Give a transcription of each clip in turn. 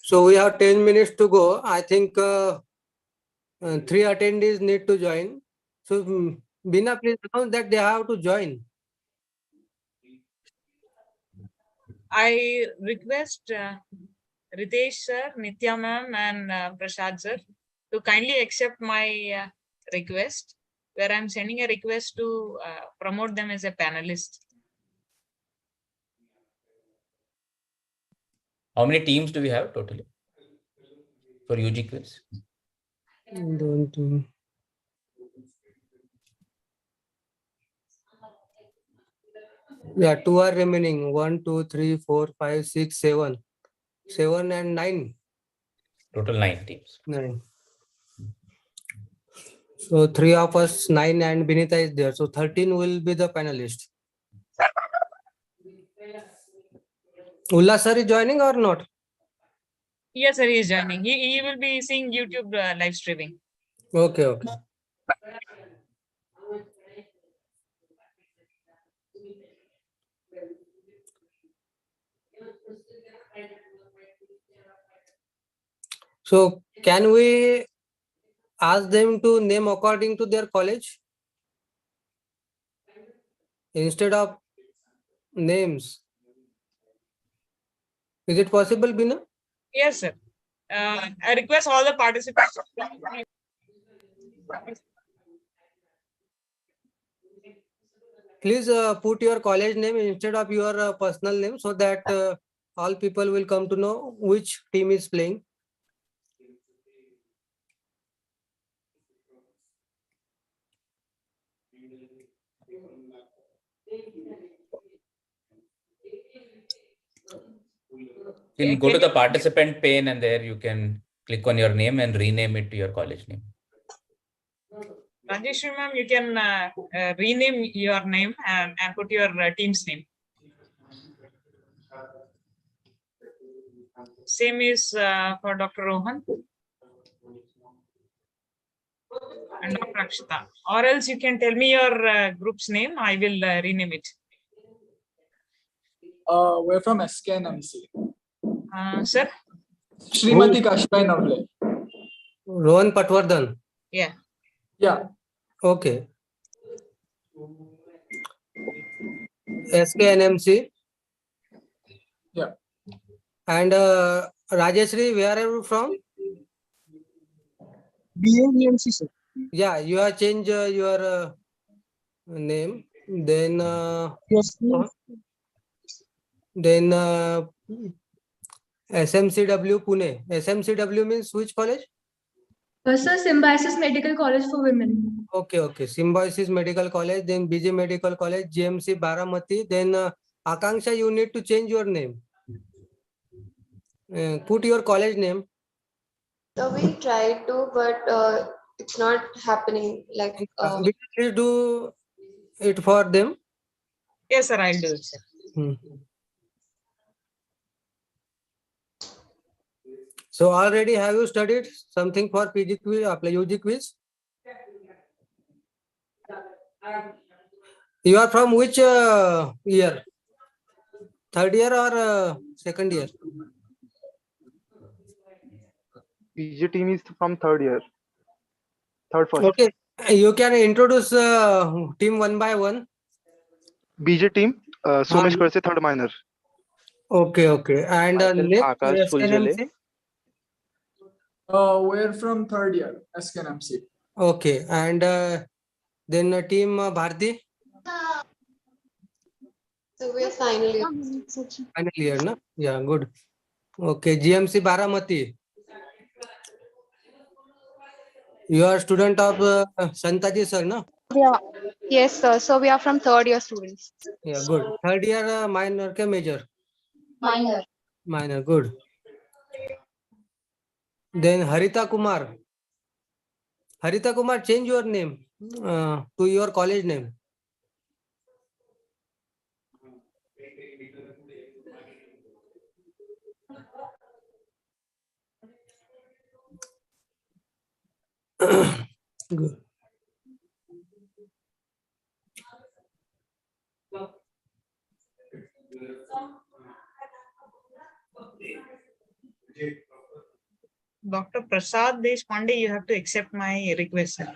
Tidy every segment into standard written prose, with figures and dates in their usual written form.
So we have 10 minutes to go. I think 3 attendees need to join. So Bina, please announce that they have to join. I request Ritesh sir, Nitya ma'am and Prasad sir to kindly accept my request, where I'm sending a request to promote them as a panelist. How many teams do we have totally for UG quiz? Yeah, 2 are remaining. 1, 2, 3, 4, 5, 6, 7. 7 and 9. Total 9 teams. 9. So 3 of us, 9 and Binita is there. So 13 will be the panelist. Ullas sir is joining or not? Yes, sir, he is joining. He will be seeing YouTube live streaming. Okay, okay. So can we ask them to name according to their college instead of names? Is it possible, Bina? Yes, sir. I request all the participants. Please put your college name instead of your personal name so that all people will come to know which team is playing. You'll go to the participant pane and there you can click on your name and rename it to your college name. Rajeshwari ma'am, you can rename your name and put your team's name. Same is for Dr. Rohan and Dr. Akshita. Or else you can tell me your group's name. I will rename it. We're from SKNMC. Sir? Srimati Kashbai Navle. Rohan Patwardhan. Yeah. Yeah. Okay. SKNMC. Yeah. And Rajeshri, where are you from? BAEMC, sir. Yeah, you have changed your name. Then Yes, then SMCW Pune. SMCW means which college? Sir, Symbiosis Medical College for Women. Okay, okay. Symbiosis Medical College, then BJ Medical College, GMC Baramati. Then Akanksha, you need to change your name. Put your college name. So we tried to, but it's not happening. Like, Please do it for them. Yes, sir, I'll do it, sir. So already have you studied something for PG quiz, UG quiz? You are from which year? Third year or second year? PG team is from third year. Third first. Okay, you can introduce team one by one. BJ team, Somesh Karse, third minor. Okay, okay. And next Akash Fulzele. SNMC? We're from third year, SKNMC. Okay, and then team Bharti? so we're final year. Final year, no? Yeah, good. Okay, GMC Baramati. You are student of Santaji sir, no? Yeah. Yes, sir. So we are from third year students. Yeah, good. Third year minor ke major? Minor. Minor, good. Then Harita Kumar. Harita Kumar, change your name to your college name. Good. Dr. Prasad Deshpande, you have to accept my request, sir.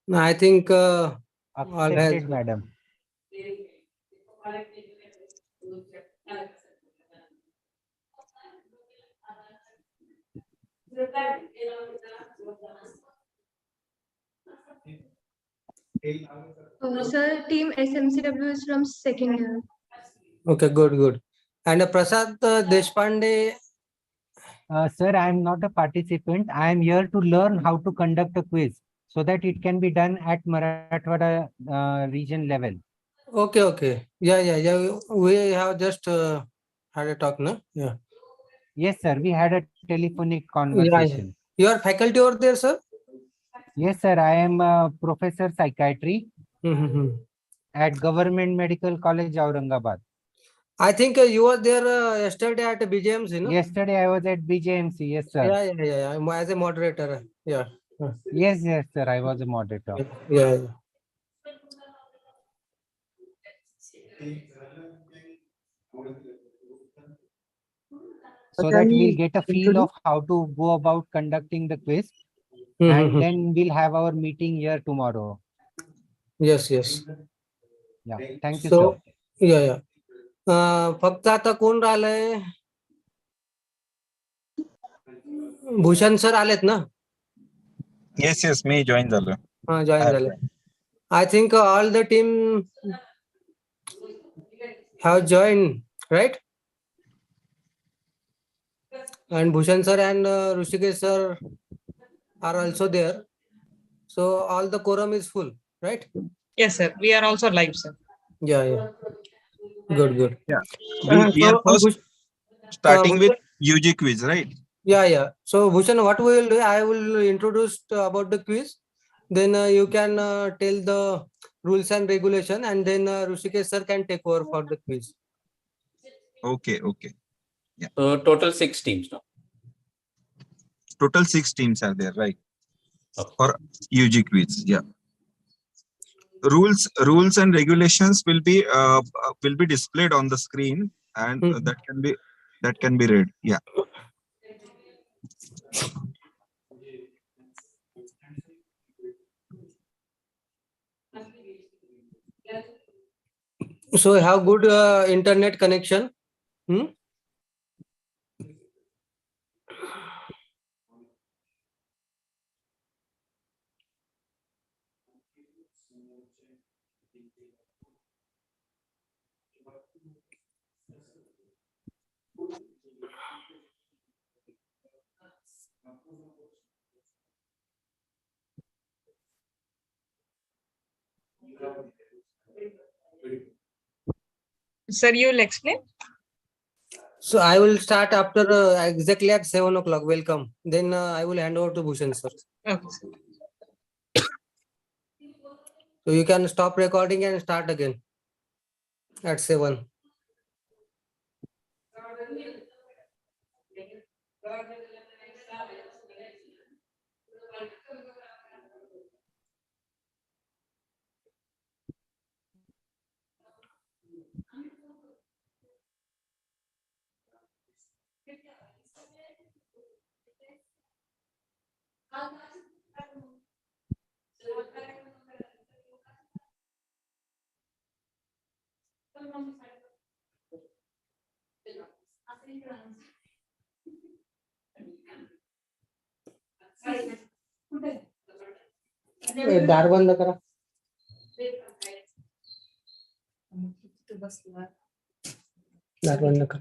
No, I think all has. Accepted, madam. Sir, team SMCW is from second year. Okay, good. And Prasad Deshpande, Sir, I am not a participant. I am here to learn how to conduct a quiz so that it can be done at Marathwada region level. okay. Yeah. We have just had a talk, no? Yeah. Yes, sir. We had a telephonic Yeah. conversation. You are faculty over there, sir? Yes, sir. I am a professor psychiatry Mm-hmm. at Government Medical College, Aurangabad. I think you were there yesterday at BJMC, no? Yesterday, I was at BJMC. Yes, sir. Yeah. As a moderator. Yeah. Yes, sir. I was a moderator. Yeah. So Can that we we'll get a feel introduce? of how to go about conducting the quiz. Mhm. And then we'll have our meeting here tomorrow. Yes. Yeah. Thank you, So, sir. yeah. फक्त आता कोण राहिलंय? Bhushan sir आलेत ना? Yes, मी join झालो. हा, join झाले. I think all the team have joined, right? And Bhushan sir and Rushikesh sir are also there. So all the quorum is full, right? Yes, sir. We are also live, sir. Yeah. Good. Yeah. We are first starting with Bhushan, UG quiz, right? Yeah. So Bhushan, what we will do, I will introduce about the quiz. Then you can tell the rules and regulation, and then Rushikesh sir can take over for the quiz. Okay. So total 6 teams, no? Total 6 teams are there, right? Okay. For UG quiz, yeah. Rules and regulations will be displayed on the screen, and that can be read. Yeah. So have good internet connection. Sir, you will explain? So I will start after exactly at 7 o'clock. Welcome. Then I will hand over to Bhushan sir. Okay, sir. So you can stop recording and start again at 7. दार बंद करा. दार बंद करा.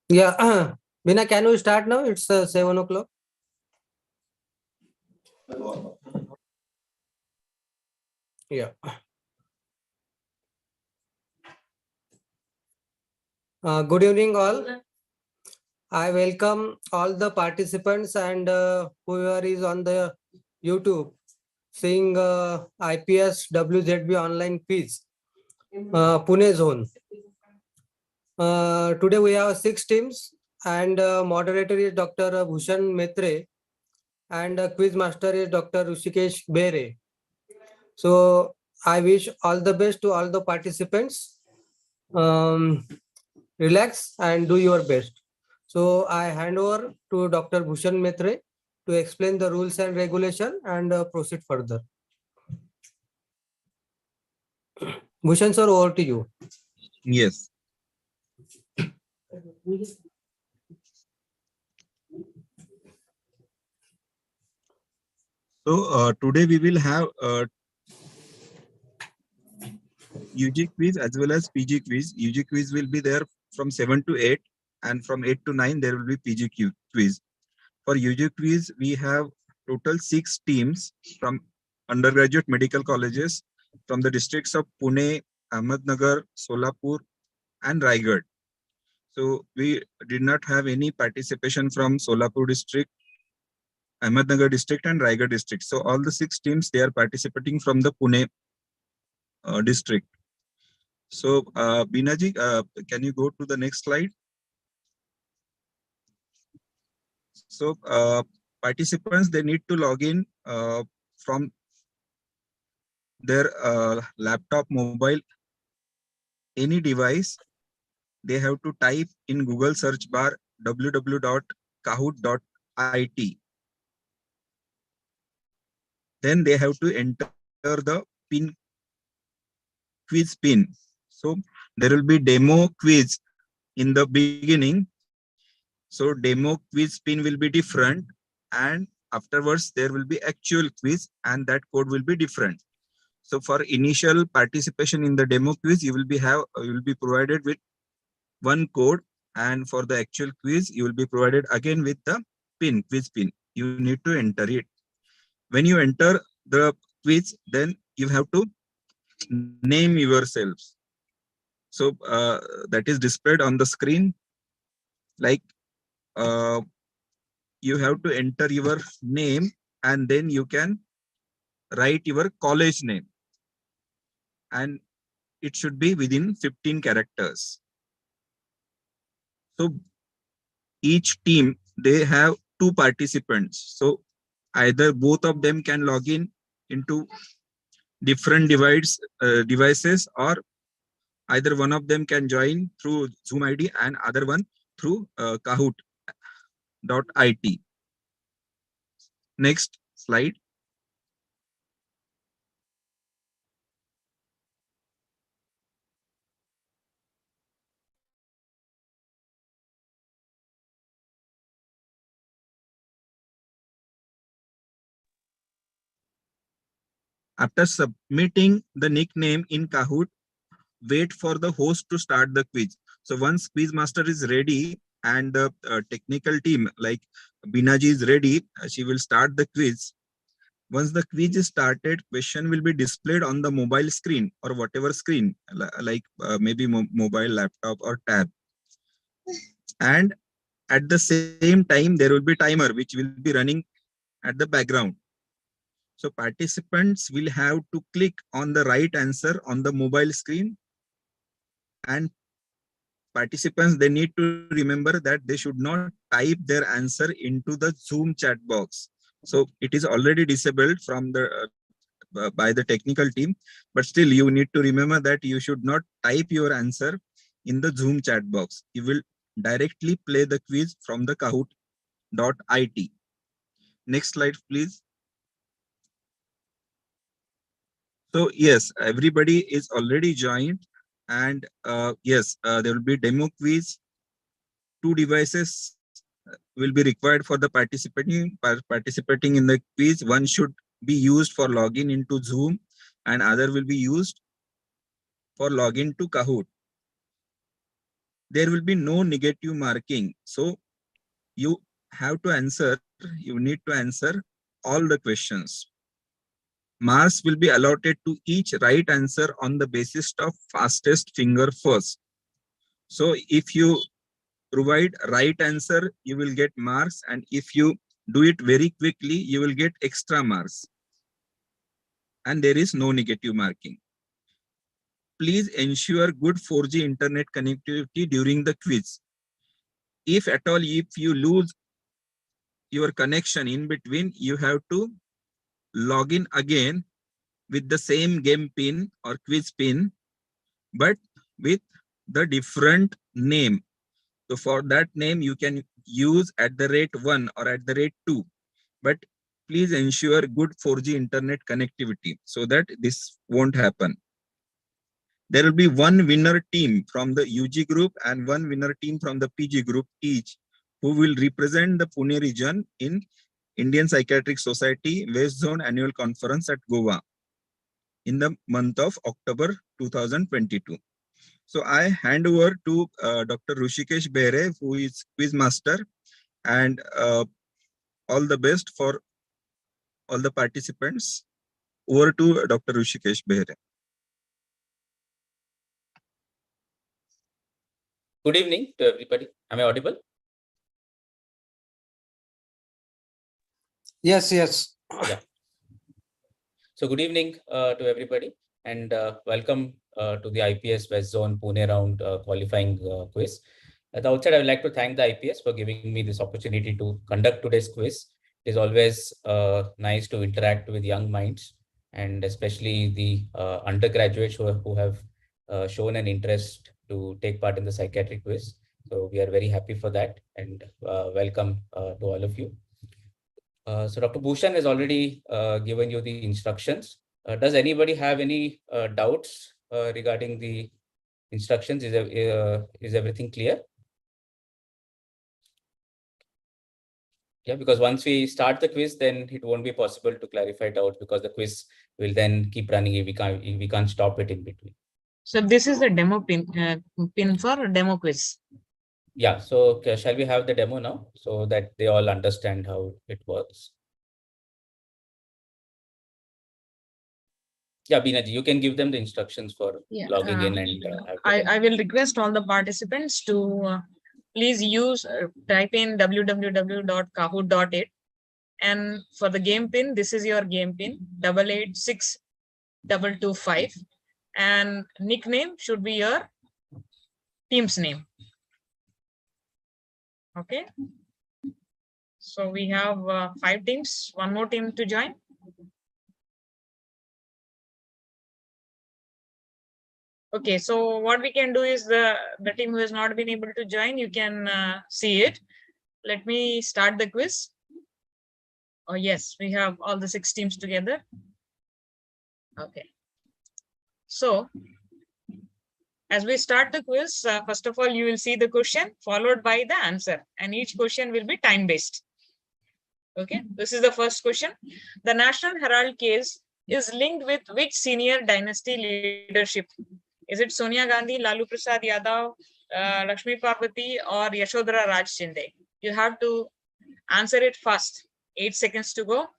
Yeah. Bina, can we start now? It's 7 o'clock. Yeah. Good evening, all. I welcome all the participants and whoever is on the YouTube seeing IPSWZB online quiz, Pune zone. Today we have 6 teams, and moderator is Dr. Bhushan Metre, and quiz master is Dr. Rushikesh Bere. So I wish all the best to all the participants. Relax and do your best. So I hand over to Dr. Bhushan Metre to explain the rules and regulation and proceed further. Bhushan sir, over to you. Yes. So today we will have UG quiz as well as PG quiz. UG quiz will be there from 7 to 8, and from 8 to 9 there will be PG quiz. For UG quiz, we have total 6 teams from undergraduate medical colleges from the districts of Pune, Ahmednagar, Solapur, and Raigad. So we did not have any participation from Solapur district, Ahmednagar district, and Raigad district. So all the 6 teams, they are participating from the Pune district. So Binaji, can you go to the next slide? So participants, they need to log in from their laptop, mobile, any device. They have to type in Google search bar www.kahoot.it. Then they have to enter the quiz pin. So there will be demo quiz in the beginning. So demo quiz pin will be different, and afterwards there will be actual quiz, and that code will be different. So for initial participation in the demo quiz, you will be provided with one code, and for the actual quiz, you will be provided again with the quiz pin. You need to enter it. When you enter the quiz, then you have to name yourselves. So that is displayed on the screen. Like you have to enter your name, and then you can write your college name, and it should be within 15 characters. So each team, they have 2 participants. So either both of them can log in into different devices, or either one of them can join through Zoom ID and other one through kahoot.it. Next slide. After submitting the nickname in Kahoot, wait for the host to start the quiz. So once quiz master is ready and the technical team like Binaji is ready, she will start the quiz. Once the quiz is started, question will be displayed on the mobile screen or whatever screen, like maybe mobile, laptop, or tab. And at the same time, there will be timer which will be running at the background. So participants will have to click on the right answer on the mobile screen, and participants, they need to remember that they should not type their answer into the Zoom chat box. So it is already disabled from the by the technical team, but still you need to remember that you should not type your answer in the Zoom chat box. You will directly play the quiz from the kahoot.it. Next slide, please. So yes, everybody is already joined, and yes, there will be demo quiz. 2 devices will be required for the participating in the quiz. One should be used for login into Zoom, and other will be used for login to Kahoot. There will be no negative marking. So you have to answer, you need to answer all the questions. Marks will be allotted to each right answer on the basis of fastest finger first. So if you provide right answer, you will get marks, and if you do it very quickly, you will get extra marks, and there is no negative marking. please ensure good 4G internet connectivity during the quiz. If at all, if you lose your connection in between, you have to log in again with the same game pin or quiz pin, but with the different name. So for that name, you can use @1 or @2, but please ensure good 4G internet connectivity so that this won't happen. There will be one winner team from the UG group and one winner team from the PG group each, who will represent the Pune region in Indian Psychiatric Society West Zone Annual Conference at Goa in the month of October 2022. So I hand over to Dr. Rushikesh Bere, who is quiz master, and all the best for all the participants. Over to Dr. Rushikesh Bere. Good evening to everybody. Am I audible? Yes, yes. Yeah. So good evening to everybody, and welcome to the IPS West Zone Pune round qualifying quiz. At the outset, I would like to thank the IPS for giving me this opportunity to conduct today's quiz. It is always nice to interact with young minds, and especially the undergraduates who have shown an interest to take part in the psychiatric quiz. So we are very happy for that, and welcome to all of you. So Dr. Bhushan has already given you the instructions. Does anybody have any doubts regarding the instructions? Is everything clear? Yeah, because once we start the quiz, then it won't be possible to clarify doubts because the quiz will then keep running. We can't stop it in between. So this is the demo pin for demo quiz. Yeah, so shall we have the demo now so that they all understand how it works? Yeah, Binaji, you can give them the instructions for logging in and I will request all the participants to please type in www.kahoot.it, and for the game pin, this is your game pin 886225, and nickname should be your team's name. Okay. So we have 5 teams, one more team to join. Okay, so what we can do is the team who has not been able to join, you can see it. Let me start the quiz. Oh yes, we have all the 6 teams together. Okay. So as we start the quiz, first of all, you will see the question followed by the answer, and each question will be time-based. Okay, this is the first question. The National Herald case is linked with which senior dynasty leadership? Is it Sonia Gandhi, Lalu Prasad Yadav, Lakshmi Parvati, or Yashodhara Raj Shinde? You have to answer it fast. 8 seconds to go.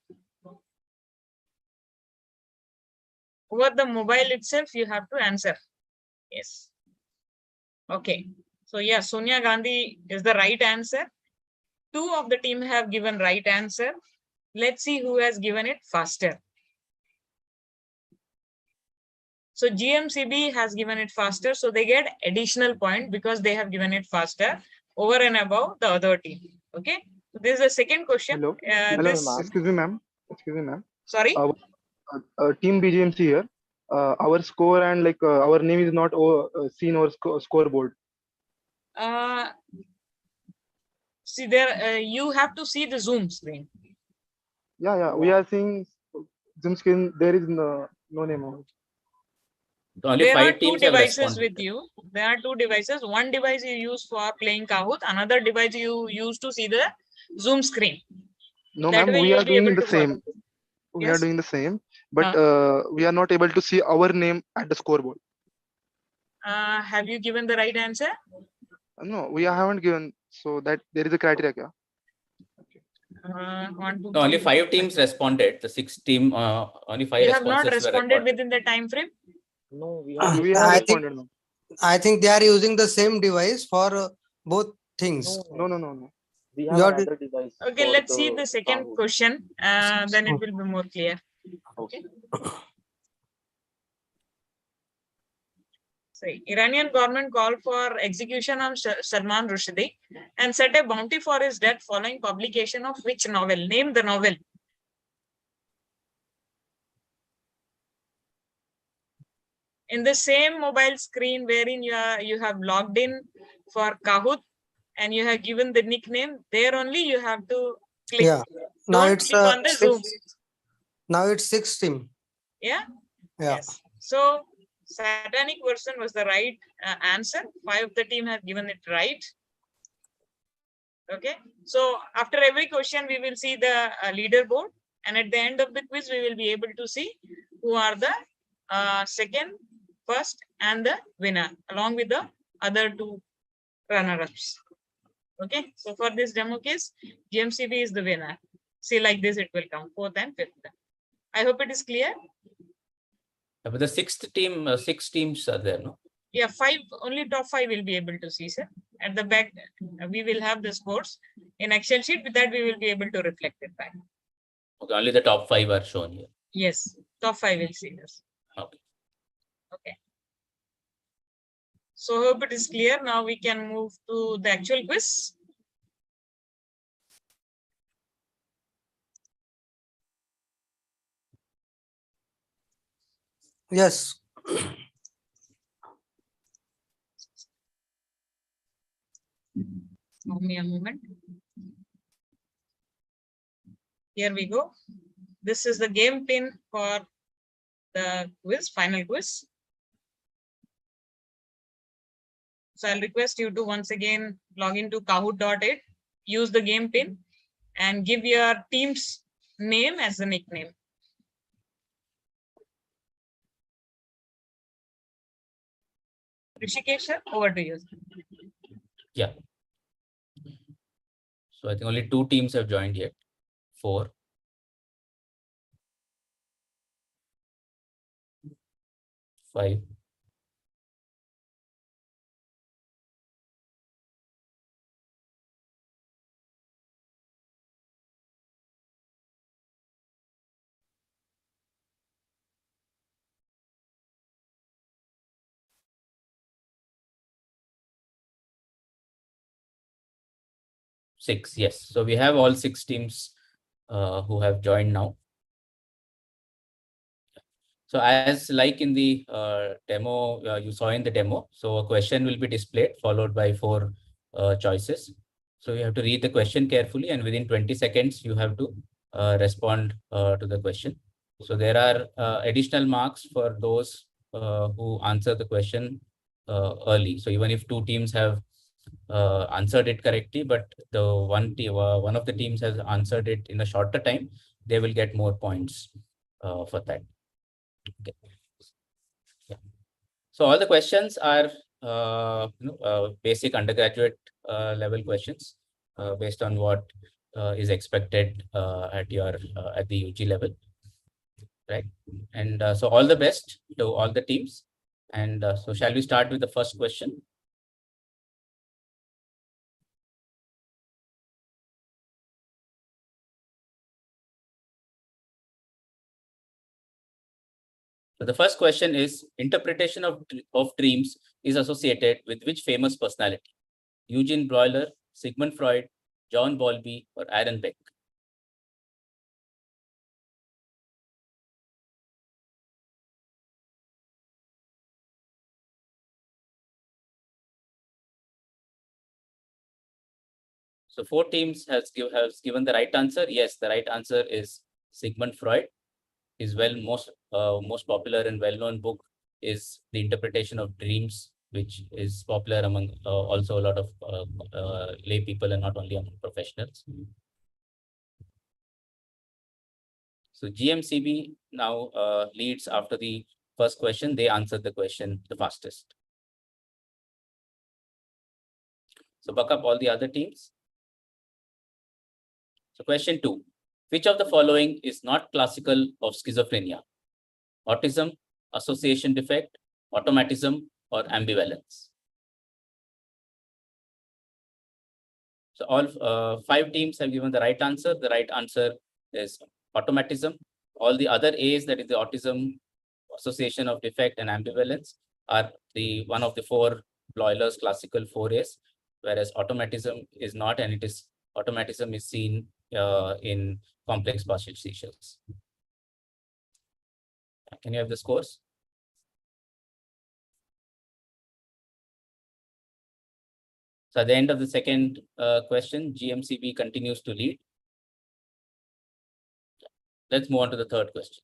Over the mobile itself, you have to answer. Yes. Okay. So yeah, Sonia Gandhi is the right answer. 2 of the team have given right answer. Let's see who has given it faster. So GMCB has given it faster, so they get additional point because they have given it faster over and above the other team. Okay. So this is the second question. Hello. Excuse me, ma'am. Sorry. Team BGMC here. Our score and our name is not seen over scoreboard. See there, you have to see the Zoom screen. Yeah. We are seeing Zoom screen. There is no name on it. Only there 5 are 2 teams have devices responded. with you. There are 2 devices. One device you use for playing Kahoot. Another device you use to see the Zoom screen. No, That ma'am. way We you'll are be able doing the to follow. same. We Yes? are doing the same, but we are not able to see our name at the scoreboard. Have you given the right answer? No, we haven't given. So that there is a criteria. Kya? No, only 5 teams responded. The 6th team, only 5 You have not responses were responded recorded. within the time frame? No, we have responded. No. I think they are using the same device for both things. No. We have Your another device. Okay, for let's see the second Kahoot. question. Then it will be more clear. Okay. Say, Iranian government called for execution of Salman Rushdie and set a bounty for his death following publication of which novel? Name the novel. In the same mobile screen wherein you have logged in for Kahoot and you have given the nickname, there only you have to click. Yeah. Now Don't it's click on the Zoom. now it's 6 team. Yeah. Yeah. Yes. So satanic version was the right answer. 5 of the team have given it right. Okay. So after every question, we will see the leaderboard, and at the end of the quiz, we will be able to see who are the second, first, and the winner, along with the other 2 runner-ups. Okay. So for this demo case, GMCB is the winner. See, like this, it will come 4th and 5th. I hope it is clear. But the 6th team, 6 teams are there, no? Yeah, 5, only top 5 will be able to see, sir. At the back, we will have the scores in Excel sheet. With that, we will be able to reflect it back. Okay, only the top 5 are shown here. Yes, top 5 will see this. Okay. Okay. So hope it is clear. Now we can move to the actual quiz. Yes. Give me a moment. Here we go. This is the game pin for the quiz, final quiz. So I'll request you to once again log into kahoot.it, use the game pin, and give your team's name as the nickname. Rishikesh, sir, over to you. Yeah. So I think only 2 teams have joined yet. 4. 5. 6. Yes. So we have all 6 teams who have joined now. So as like in the demo, you saw in the demo, so a question will be displayed followed by 4 choices. So you have to read the question carefully, and within 20 seconds, you have to respond to the question. So there are additional marks for those who answer the question early. So even if 2 teams have answered it correctly, but the one of the teams has answered it in a shorter time, they will get more points for that. Okay. Yeah. So all the questions are basic undergraduate level questions based on what is expected at your at the UG level, right? And so all the best to all the teams. And so shall we start with the first question? So the first question is, interpretation of dreams is associated with which famous personality? Eugene Broiler, Sigmund Freud, John Bowlby, or Aaron Beck? So 4 teams has given the right answer. Yes, the right answer is Sigmund Freud. His most popular and well-known book is The Interpretation of Dreams, which is popular among also a lot of lay people and not only among professionals. So GMCB now leads after the first question. They answered the question the fastest. So buck up all the other teams. So question 2. Which of the following is not classical of schizophrenia? Autism, association defect, automatism, or ambivalence? So all 5 teams have given the right answer. The right answer is automatism. All the other A's, that is the autism, association of defect, and ambivalence, are the one of the four Euler's classical 4As, whereas automatism is not, and automatism is seen in complex partial seizures. Can you have the scores? So at the end of the second question, GMCB continues to lead. Let's move on to the third question.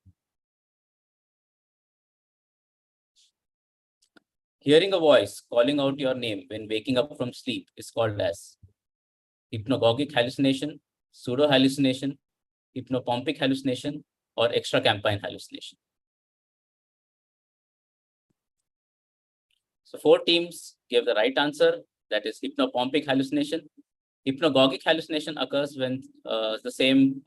Hearing a voice calling out your name when waking up from sleep is called as hypnagogic hallucination, pseudo hallucination, hypnopompic hallucination, or extracampine hallucination. So 4 teams gave the right answer, that is hypnopompic hallucination. Hypnagogic hallucination occurs when the same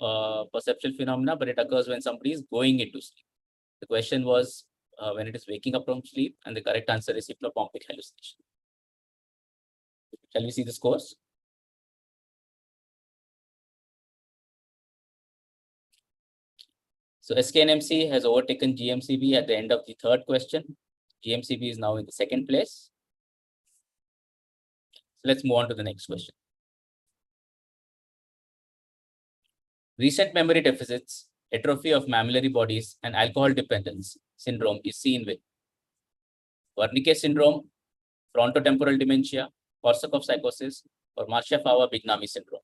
perceptual phenomena, but it occurs when somebody is going into sleep. The question was when it is waking up from sleep, and the correct answer is hypnopompic hallucination. Shall we see the scores? So SKNMC has overtaken GMCB at the end of the third question. GMCB is now in the second place. So let's move on to the next question. Recent memory deficits, atrophy of mammillary bodies, and alcohol dependence syndrome is seen with Wernicke syndrome, frontotemporal dementia, Korsakoff psychosis, or Marshall-Fava-Bignami syndrome.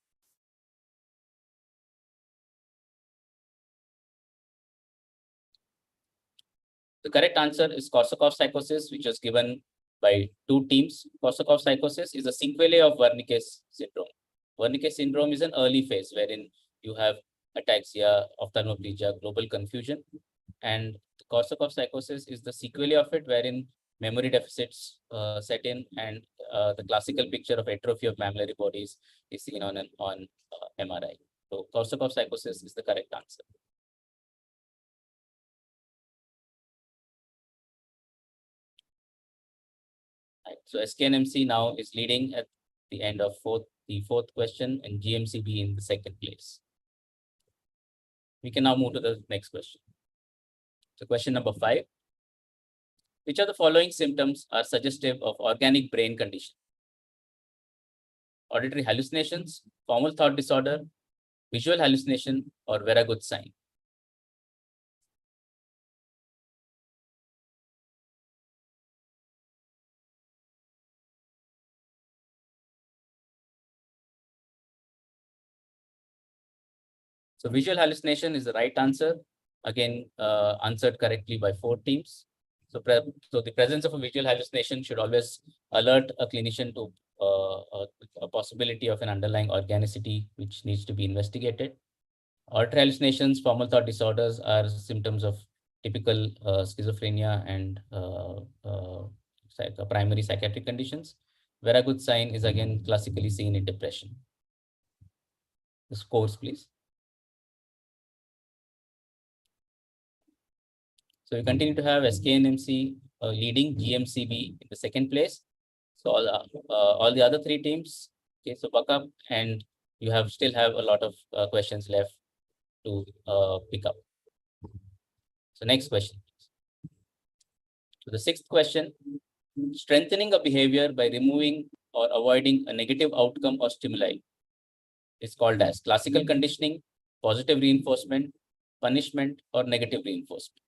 The correct answer is Korsakoff psychosis, which was given by 2 teams. Korsakoff psychosis is a sequelae of Wernicke syndrome. Wernicke syndrome is an early phase wherein you have ataxia, ophthalmoplegia, global confusion. And the Korsakoff psychosis is the sequelae of it, wherein memory deficits set in, and the classical picture of atrophy of mammillary bodies is seen on MRI. So Korsakoff psychosis is the correct answer. Right. So SKNMC now is leading at the end of the fourth question, and GMCB in the second place. We can now move to the next question. So question number 5. Which of the following symptoms are suggestive of organic brain condition? Auditory hallucinations, formal thought disorder, visual hallucination, or very good sign? So visual hallucination is the right answer. Again, answered correctly by 4 teams. So the presence of a visual hallucination should always alert a clinician to a possibility of an underlying organicity which needs to be investigated. Auditory hallucinations, formal thought disorders are symptoms of typical schizophrenia and primary psychiatric conditions. Very good sign is again classically seen in depression. The scores, please. So we continue to have SKNMC leading, GMCB in the second place. So all the other 3 teams, okay, so buck up, and you still have a lot of questions left to pick up. So next question. So the 6th question, strengthening a behavior by removing or avoiding a negative outcome or stimuli is called as classical conditioning, positive reinforcement, punishment, or negative reinforcement.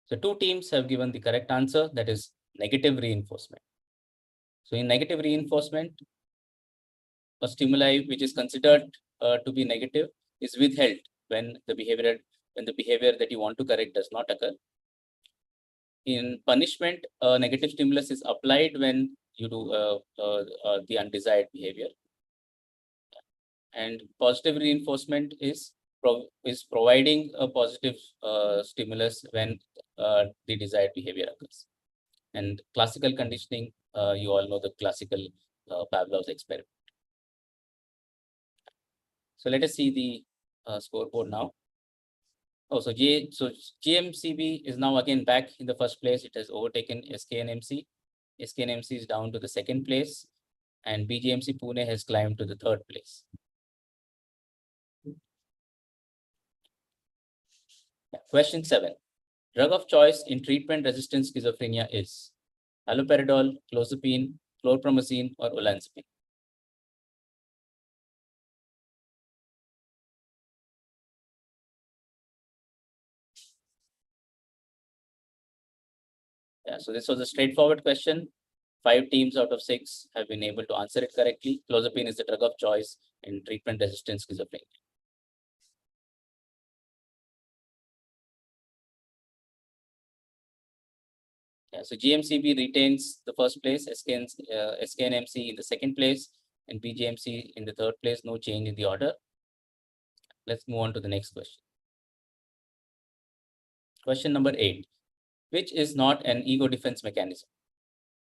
So 2 teams have given the correct answer, that is negative reinforcement. So in negative reinforcement, a stimuli which is considered to be negative is withheld when the behavior that you want to correct does not occur. In punishment, a negative stimulus is applied when you do the undesired behavior. And positive reinforcement is providing a positive stimulus when the desired behavior occurs. And classical conditioning, you all know the classical Pavlov's experiment. So let us see the scoreboard now. Oh, so GMCB is now again back in the first place. It has overtaken SKNMC. SKNMC is down to the second place, and BGMC Pune has climbed to the third place. Question 7. Drug of choice in treatment-resistant schizophrenia is haloperidol, clozapine, chlorpromazine, or olanzapine. Yeah, so this was a straightforward question. 5 teams out of 6 have been able to answer it correctly. Clozapine is the drug of choice in treatment-resistant schizophrenia. Yeah, so GMCB retains the first place, SKNMC in the second place, and BGMC in the third place. No change in the order. Let's move on to the next question. Question number 8. Which is not an ego defense mechanism?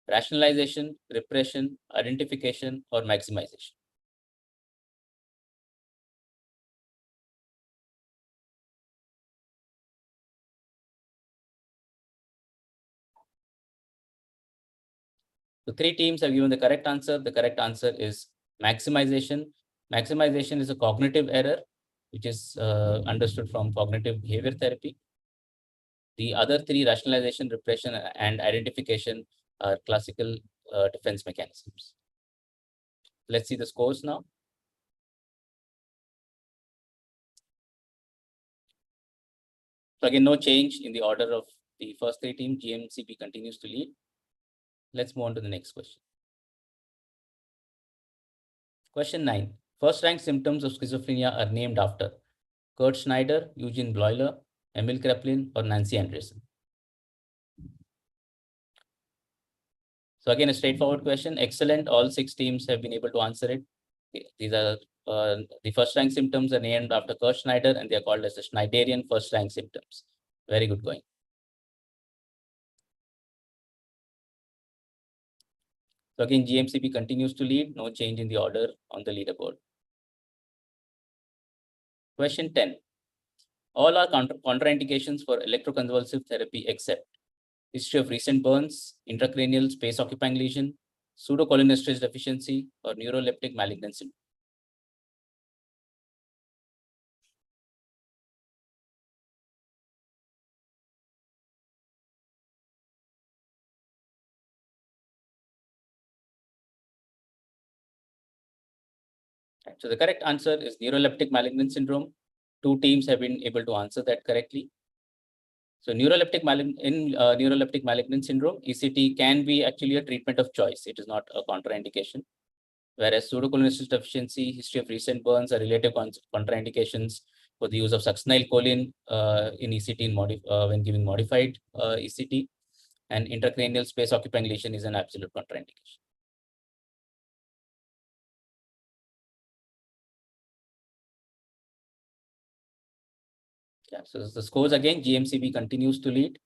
Rationalization, repression, identification, or maximization? So 3 teams have given the correct answer. The correct answer is maximization. Maximization is a cognitive error, which is understood from cognitive behavior therapy. The other 3, rationalization, repression, and identification, are classical defense mechanisms. Let's see the scores now. So again, no change in the order of the first 3 teams. GMCB continues to lead. Let's move on to the next question. Question 9. First rank symptoms of schizophrenia are named after Kurt Schneider, Eugene Bloiler, Emil Kraepelin, or Nancy Andreasen. So again, a straightforward question. Excellent. All 6 teams have been able to answer it. These are the first rank symptoms are named after Kurt Schneider, and they are called as the Schneiderian first rank symptoms. Very good going. So again, GMCB continues to lead. No change in the order on the leaderboard. Question 10. All are contraindications for electroconvulsive therapy except history of recent burns, intracranial space occupying lesion, pseudocholinesterase deficiency, or neuroleptic malignancy. So the correct answer is neuroleptic malignant syndrome. 2 teams have been able to answer that correctly. So neuroleptic malignant syndrome, ECT can be actually a treatment of choice. It is not a contraindication. Whereas pseudocholinesterase deficiency, history of recent burns are relative contraindications for the use of succinylcholine in ECT when giving modified ECT, and intracranial space occupying lesion is an absolute contraindication. Yeah, so the scores again, GMCB continues to lead.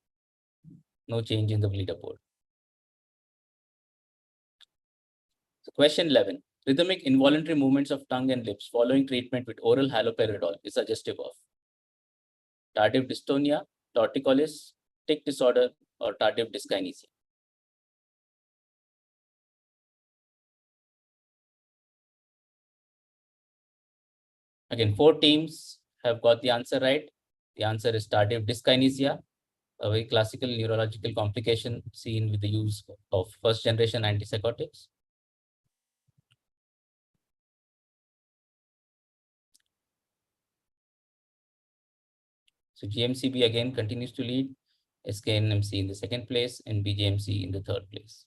No change in the leaderboard. So question 11. Rhythmic involuntary movements of tongue and lips following treatment with oral haloperidol is suggestive of tardive dystonia, torticollis, tic disorder, or tardive dyskinesia. Again, 4 teams have got the answer right. The answer is tardive dyskinesia, a very classical neurological complication seen with the use of first-generation antipsychotics. So GMCB again continues to lead, SKNMC in the second place, and BGMC in the third place.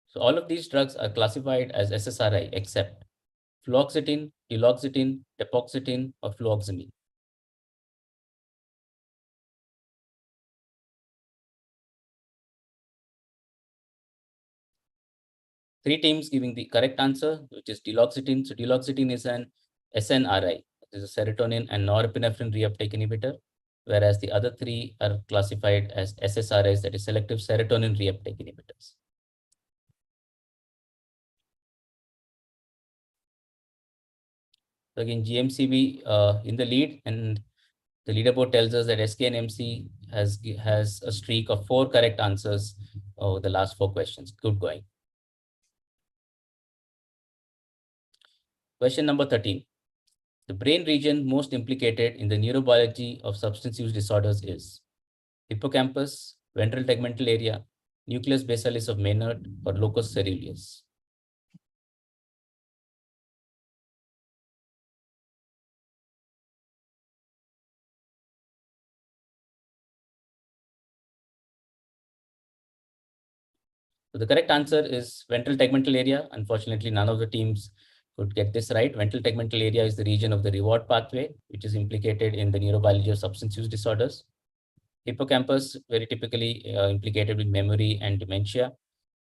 So all of these drugs are classified as SSRI except fluoxetine, duloxetine, tepoxetine, or fluoxamine. Three teams giving the correct answer, which is duloxetine. So duloxetine is an SNRI, it is a serotonin and norepinephrine reuptake inhibitor, whereas the other 3 are classified as SSRIs, that is selective serotonin reuptake inhibitors. So again, GMCB in the lead, and the leaderboard tells us that SKNMC has a streak of 4 correct answers over the last 4 questions. Good going. Question number 13. The brain region most implicated in the neurobiology of substance use disorders is hippocampus, ventral tegmental area, nucleus basalis of Maynard, or locus coeruleus. So the correct answer is ventral tegmental area. Unfortunately, none of the teams could get this right. Ventral tegmental area is the region of the reward pathway, which is implicated in the neurobiology of substance use disorders. Hippocampus, very typically implicated with memory and dementia.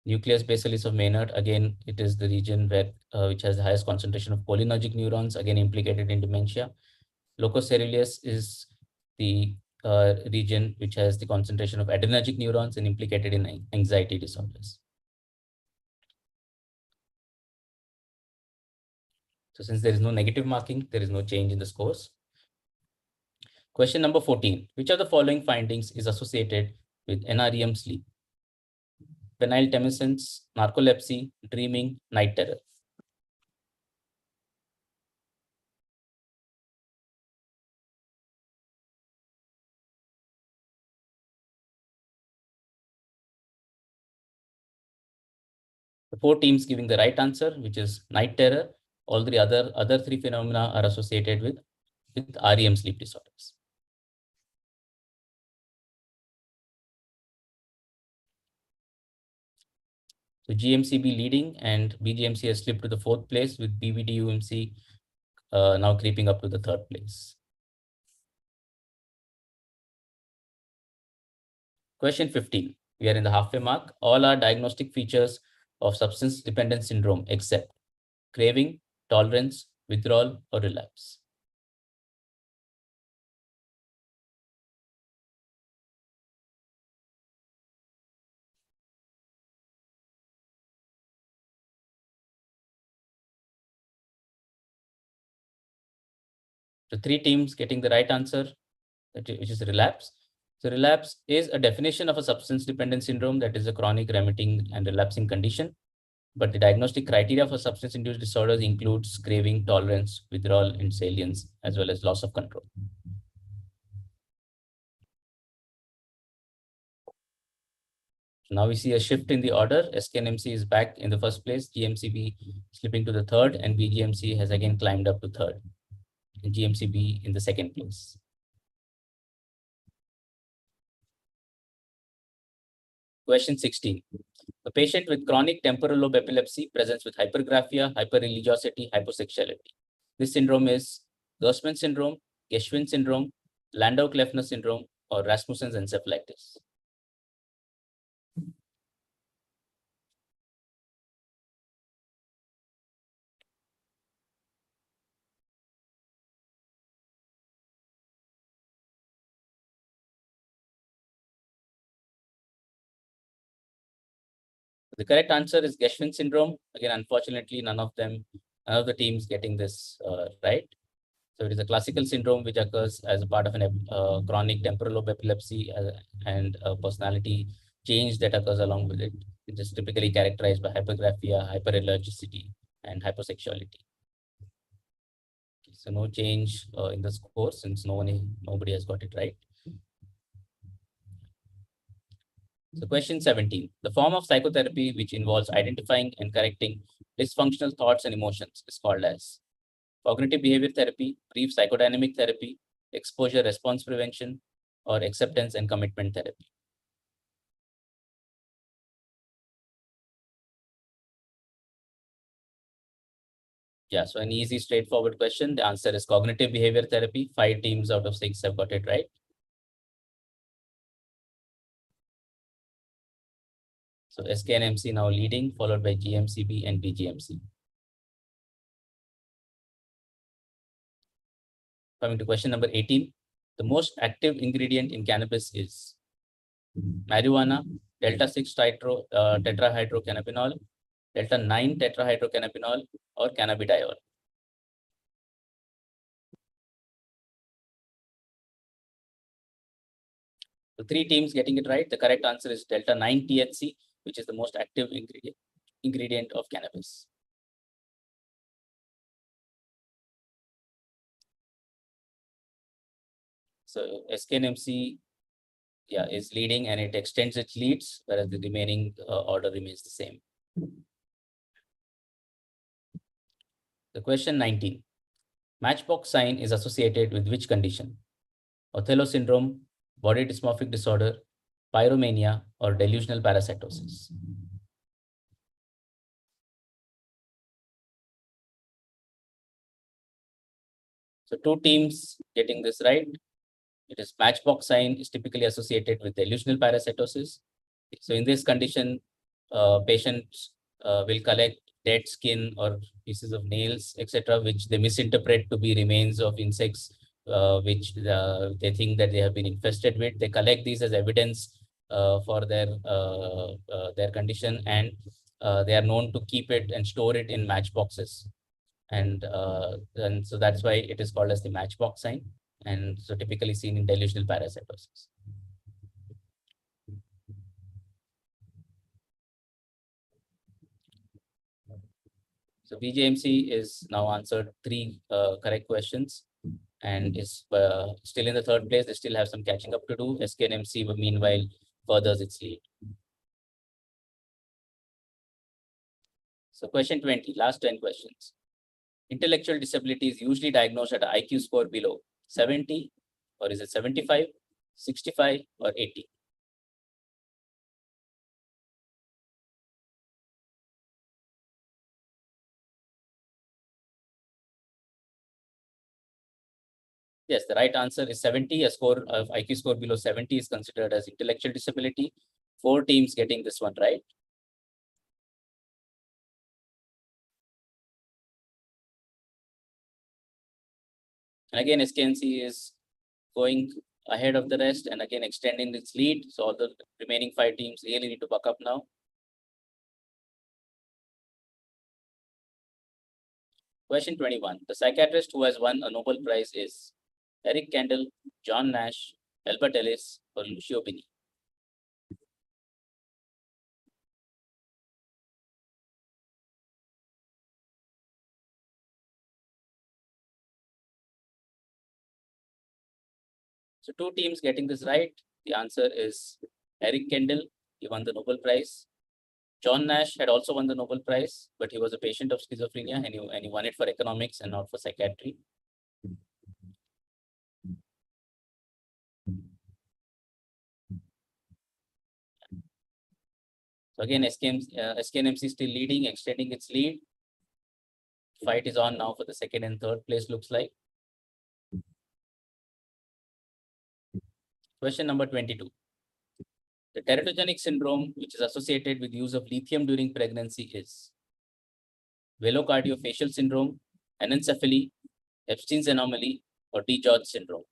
Nucleus basalis of Maynard, again, it is the region where which has the highest concentration of cholinergic neurons, again implicated in dementia. Locus coeruleus is the region which has the concentration of adrenergic neurons and implicated in anxiety disorders. So since there is no negative marking, there is no change in the scores. Question number 14. Which of the following findings is associated with NREM sleep? Phenyltemescence, narcolepsy, dreaming, night terror. The 4 teams giving the right answer, which is night terror. All the other 3 phenomena are associated with REM sleep disorders. So GMCB leading and BGMC has slipped to the 4th place, with BVDUMC now creeping up to the 3rd place. Question 15. We are in the halfway mark. All are diagnostic features of substance dependent syndrome except craving, tolerance, withdrawal, or relapse. So 3 teams getting the right answer, which is relapse. So relapse is a definition of a substance dependent syndrome that is a chronic, remitting, and relapsing condition. But the diagnostic criteria for substance-induced disorders includes craving, tolerance, withdrawal, and salience, as well as loss of control. So now we see a shift in the order. SKNMC is back in the 1st place, GMCB slipping to the 3rd, and BGMC has again climbed up to 3rd, and GMCB in the 2nd place. Question 16. A patient with chronic temporal lobe epilepsy presents with hypergraphia, hyperreligiosity, hyposexuality. This syndrome is Gersman syndrome, Geschwin syndrome, Landau-Kleffner syndrome, or Rasmussen's encephalitis. The correct answer is Geschwin syndrome. Again, unfortunately, none of the teams getting this right. So it is a classical syndrome which occurs as a part of an chronic temporal lobe epilepsy and a personality change that occurs along with it. It is typically characterized by hypergraphia, hyperallergicity, and hyposexuality. Okay, so no change in the score since nobody has got it right. So question 17, the form of psychotherapy which involves identifying and correcting dysfunctional thoughts and emotions is called as cognitive behavior therapy, brief psychodynamic therapy, exposure response prevention, or acceptance and commitment therapy. Yeah, so an easy, straightforward question. The answer is cognitive behavior therapy. 5 teams out of 6 have got it right. So SK and MC now leading, followed by GMCB and BGMC. Coming to question number 18, the most active ingredient in cannabis is marijuana, delta-6 tetrahydrocannabinol, delta-9 tetrahydrocannabinol, or cannabidiol. So 3 teams getting it right. The correct answer is delta-9 THC, which is the most active ingredient of cannabis. So SKNMC, yeah, is leading and it extends its leads, whereas the remaining order remains the same. The question 19. Matchbox sign is associated with which condition? Othello syndrome, body dysmorphic disorder, pyromania, or delusional parasitosis? So two teams getting this right. It is matchbox sign is typically associated with delusional parasitosis. So in this condition, patients will collect dead skin or pieces of nails, etc., which they misinterpret to be remains of insects, which they think that they have been infested with. They collect these as evidence for their condition, and they are known to keep it and store it in matchboxes. And so that's why it is called as the matchbox sign, and so typically seen in delusional parasitosis. So BJMC is now answered 3 correct questions and is still in the 3rd place. They still have some catching up to do. SKNMC, meanwhile, furthers its lead. So question 20, last 10 questions. Intellectual disability is usually diagnosed at an IQ score below 70, or is it 75, 65, or 80? Yes, the right answer is 70. A score of IQ score below 70 is considered as intellectual disability. 4 teams getting this one right. And again, SKNC is going ahead of the rest and again extending its lead. So all the remaining 5 teams really need to buck up now. Question 21. The psychiatrist who has won a Nobel Prize is Eric Kandel, John Nash, Albert Ellis, or Lucio Bini? So 2 teams getting this right. The answer is Eric Kandel. He won the Nobel Prize. John Nash had also won the Nobel Prize, but he was a patient of schizophrenia and he won it for economics and not for psychiatry. So again, SKNMC is still leading, extending its lead. Fight is on now for the 2nd and 3rd place, looks like. Question number 22. The teratogenic syndrome, which is associated with use of lithium during pregnancy, is velocardiofacial syndrome, anencephaly, Epstein's anomaly, or DiGeorge syndrome.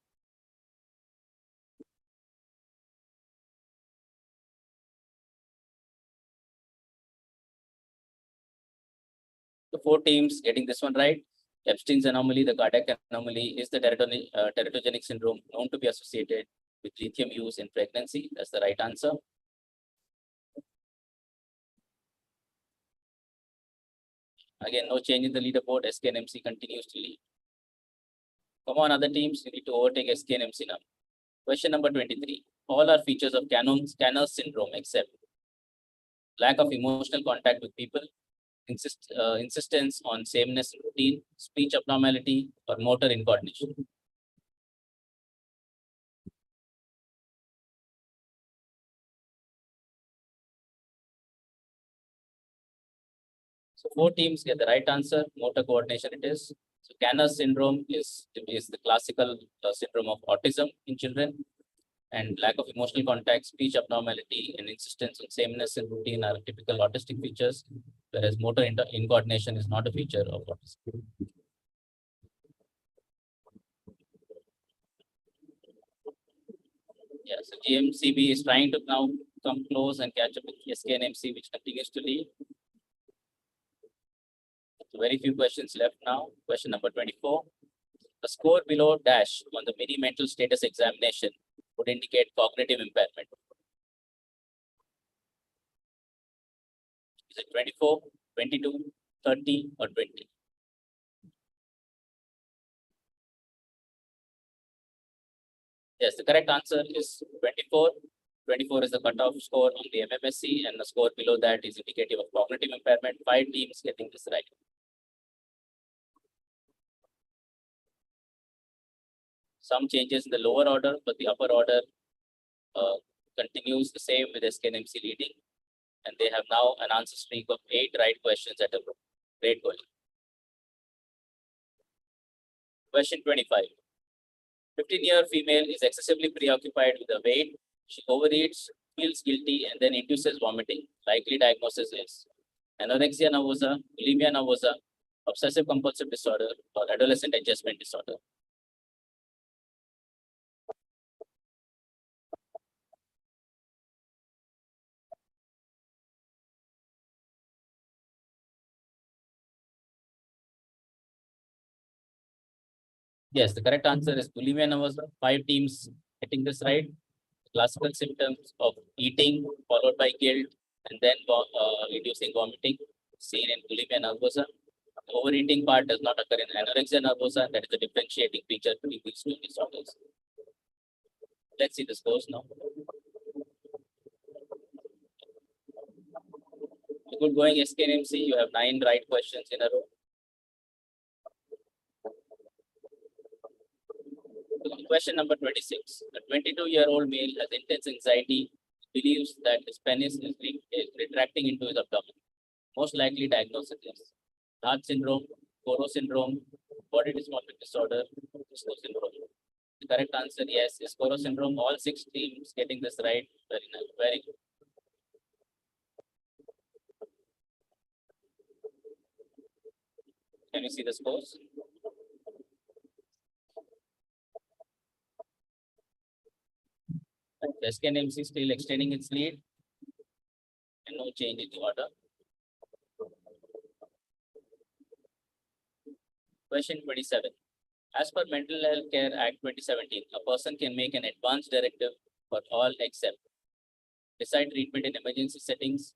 The 4 teams getting this one right. Epstein's anomaly, the cardiac anomaly, is the teratogenic syndrome known to be associated with lithium use in pregnancy. That's the right answer. Again, no change in the leaderboard. SKNMC continues to lead. Come on, other teams, you need to overtake SKNMC now. Question number 23. All are features of Scanner's syndrome except lack of emotional contact with people, insistence on sameness routine, speech abnormality, or motor incoordination. So 4 teams get the right answer. Motor coordination it is. So Scanner's syndrome is the classical syndrome of autism in children, and lack of emotional contact, speech abnormality, and insistence on sameness and routine are typical autistic features, whereas motor incoordination is not a feature of autism. Yeah, so GMCB is trying to now come close and catch up with SKNMC, which continues to lead. So very few questions left now. Question number 24. A score below dash on the mini mental status examination would indicate cognitive impairment. Is it 24, 22, 30, or 20? Yes, the correct answer is 24. 24 is the cutoff score on the MMSC, and the score below that is indicative of cognitive impairment. 5 teams getting this right. Some changes in the lower order, but the upper order continues the same with SKNMC leading. And they have now an answer streak of 8 right questions at a row. Great going. Question 25. 15-year female is excessively preoccupied with her weight. She overeats, feels guilty, and then induces vomiting. Likely diagnosis is anorexia nervosa, bulimia nervosa, obsessive compulsive disorder, or adolescent adjustment disorder. Yes, the correct answer is bulimia nervosa. 5 teams getting this right. Classical symptoms of eating followed by guilt and then inducing vomiting seen in bulimia nervosa. The overeating part does not occur in anorexia nervosa. That is a differentiating feature between these two disorders. Let's see the scores now. Good going SKNMC. You have 9 right questions in a row. Question number 26. A 22-year-old male has intense anxiety, believes that his penis is retracting into his abdomen. Most likely diagnosis is Nash syndrome, Coro syndrome, body dysmorphic disorder, Disco syndrome. The correct answer, yes, is Coro syndrome. All 6 teams getting this right. Very nice. Very good. Can you see the scores? SKNMC still extending its lead and no change in the order. Question 27. As per Mental Health Care Act 2017, a person can make an advance directive for all except decide treatment in emergency settings,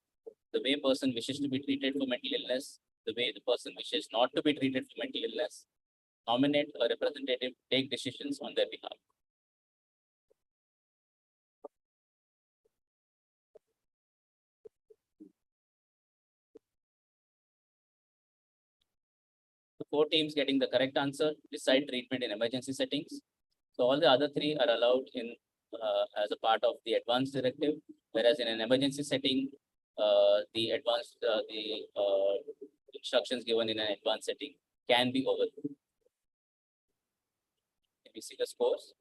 the way person wishes to be treated for mental illness, the way the person wishes not to be treated for mental illness, nominate a representative, take decisions on their behalf. The 4 teams getting the correct answer, decide treatment in emergency settings. So all the other 3 are allowed in as a part of the advanced directive, whereas in an emergency setting, the instructions given in an advanced setting can be overruled. Can we see the scores?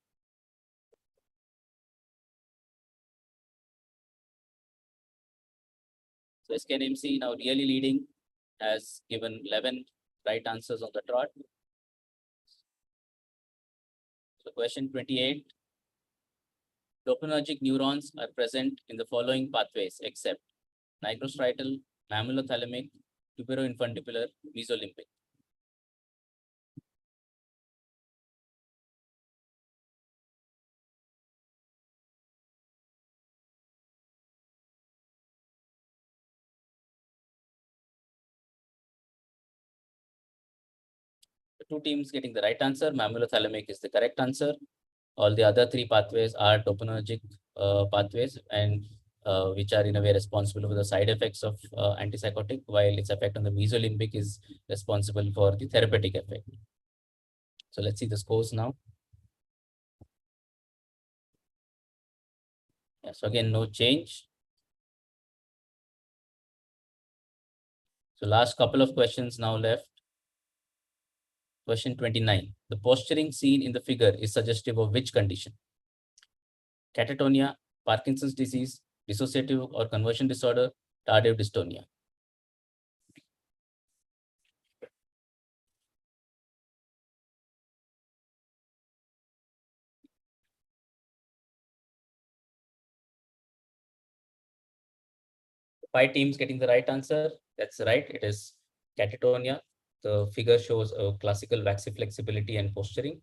So SKNMC now really leading, has given 11 right answers on the trot. So question 28. Dopaminergic neurons are present in the following pathways except nigrostriatal, mammillothalamic, tuberoinfundibular, mesolimbic. The 2 teams getting the right answer. Mammillothalamic is the correct answer. All the other 3 pathways are dopaminergic pathways, and which are in a way responsible for the side effects of antipsychotic, while its effect on the mesolimbic is responsible for the therapeutic effect. So let's see the scores now. Yeah, so again, no change. So last couple of questions now left. Question 29. The posturing seen in the figure is suggestive of which condition? Catatonia, Parkinson's disease, dissociative or conversion disorder, tardive dystonia. Five teams getting the right answer. That's right. It is catatonia. The figure shows a classical waxy flexibility and posturing.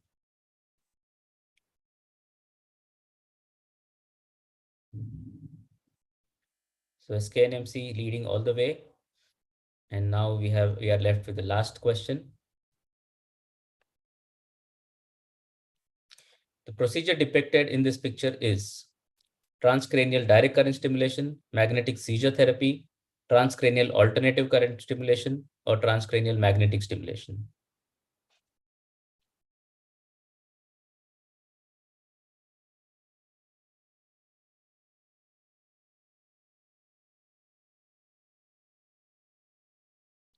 So SKNMC leading all the way. And now we are left with the last question. The procedure depicted in this picture is transcranial direct current stimulation, magnetic seizure therapy, transcranial alternative current stimulation, or transcranial magnetic stimulation.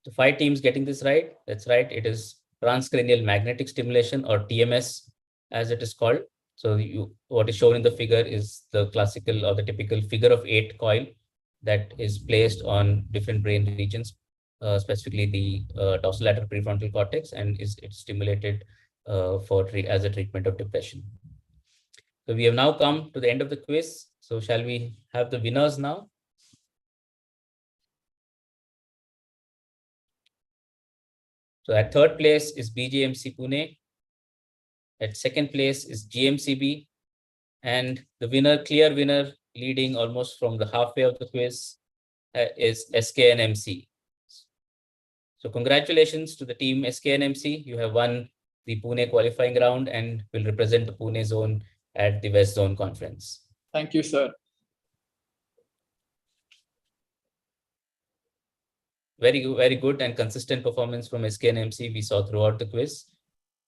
The 5 teams getting this right. That's right. It is transcranial magnetic stimulation, or TMS as it is called. So what is shown in the figure is the classical or the typical figure of 8 coil that is placed on different brain regions, specifically the dorsolateral prefrontal cortex, and it's stimulated as a treatment of depression. So we have now come to the end of the quiz. So shall we have the winners now? So at third place is BJMC Pune. At second place is GMCB. And the winner, clear winner, leading almost from the halfway of the quiz is SKNMC. So congratulations to the team SKNMC. You have won the Pune qualifying round and will represent the Pune zone at the West Zone Conference. Thank you, sir. Very good and consistent performance from SKNMC we saw throughout the quiz.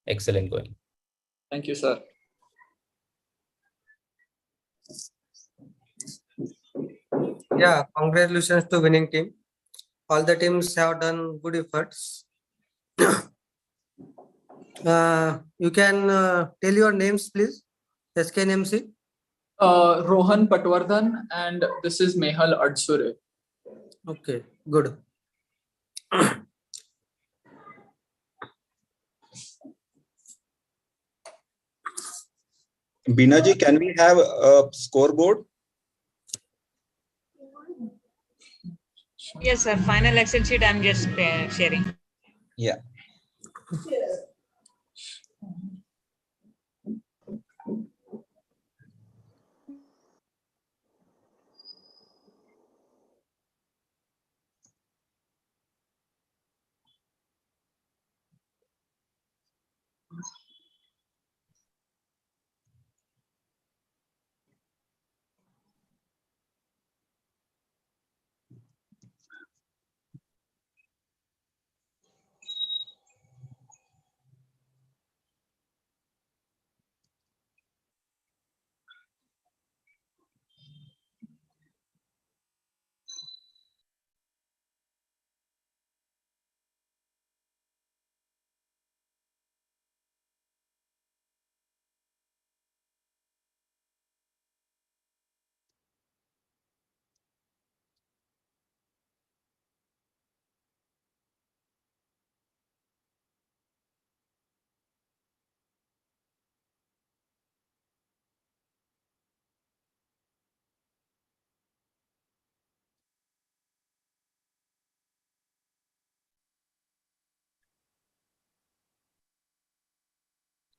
Excellent going. Thank you, sir. Yeah, congratulations to winning team. All the teams have done good efforts. You can tell your names, please. SKNMC. Rohan Patwardhan, and this is Mehal Adsure. Okay, good. Binaji, can we have a scoreboard? Yes, sir. Final Excel sheet I'm just sharing. Yeah.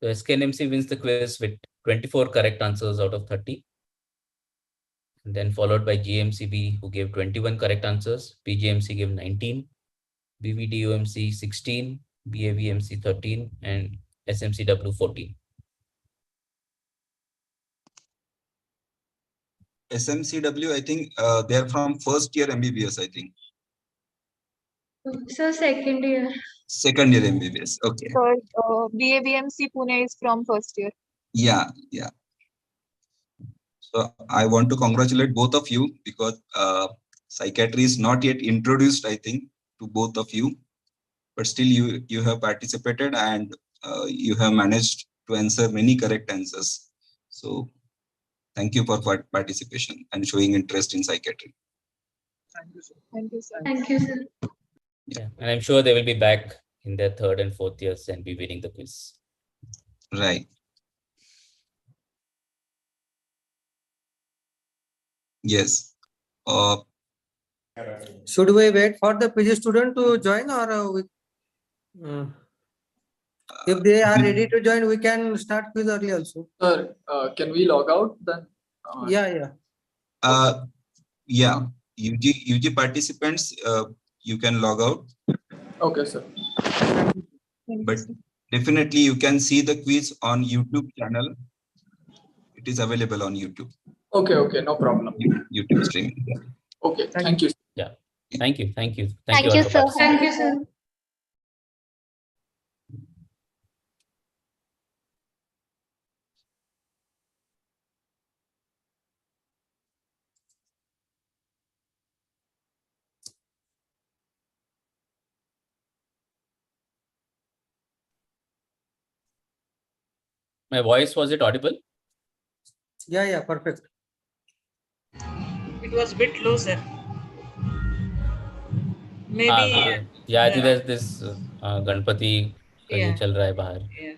So SKNMC wins the quiz with 24 correct answers out of 30. And then followed by GMCB, who gave 21 correct answers. BGMC gave 19, BVDUMC 16, BAVMC 13, and SMCW 14. SMCW, I think they're from first year MBBS, I think. So second year. Second year MBBS. Okay. Sir, BABMC Pune is from first year. Yeah. So I want to congratulate both of you because psychiatry is not yet introduced, I think, to both of you. But still you have participated and you have managed to answer many correct answers. So thank you for participation and showing interest in psychiatry. Thank you, sir. Thank you, sir. Thank you, sir. Yeah, and I'm sure they will be back in their third and fourth years and be winning the quiz. Right. Yes. Should we wait for the PG student to join, or if they are ready to join, we can start quiz early also. Sir, can we log out then? Yeah. Yeah. UG participants, you can log out. Okay, sir. But definitely you can see the quiz on YouTube channel. It is available on YouTube. Okay, no problem. YouTube streaming. Okay, thank you. Yeah. Thank you. Thank you. Thank all you, for sir. participating. Thank you, sir. My voice, was it audible? Yeah, perfect. It was a bit low, sir. Maybe. Yeah, I think there's this Ganpati का ये Yeah. चल रहा है बाहर. Yeah.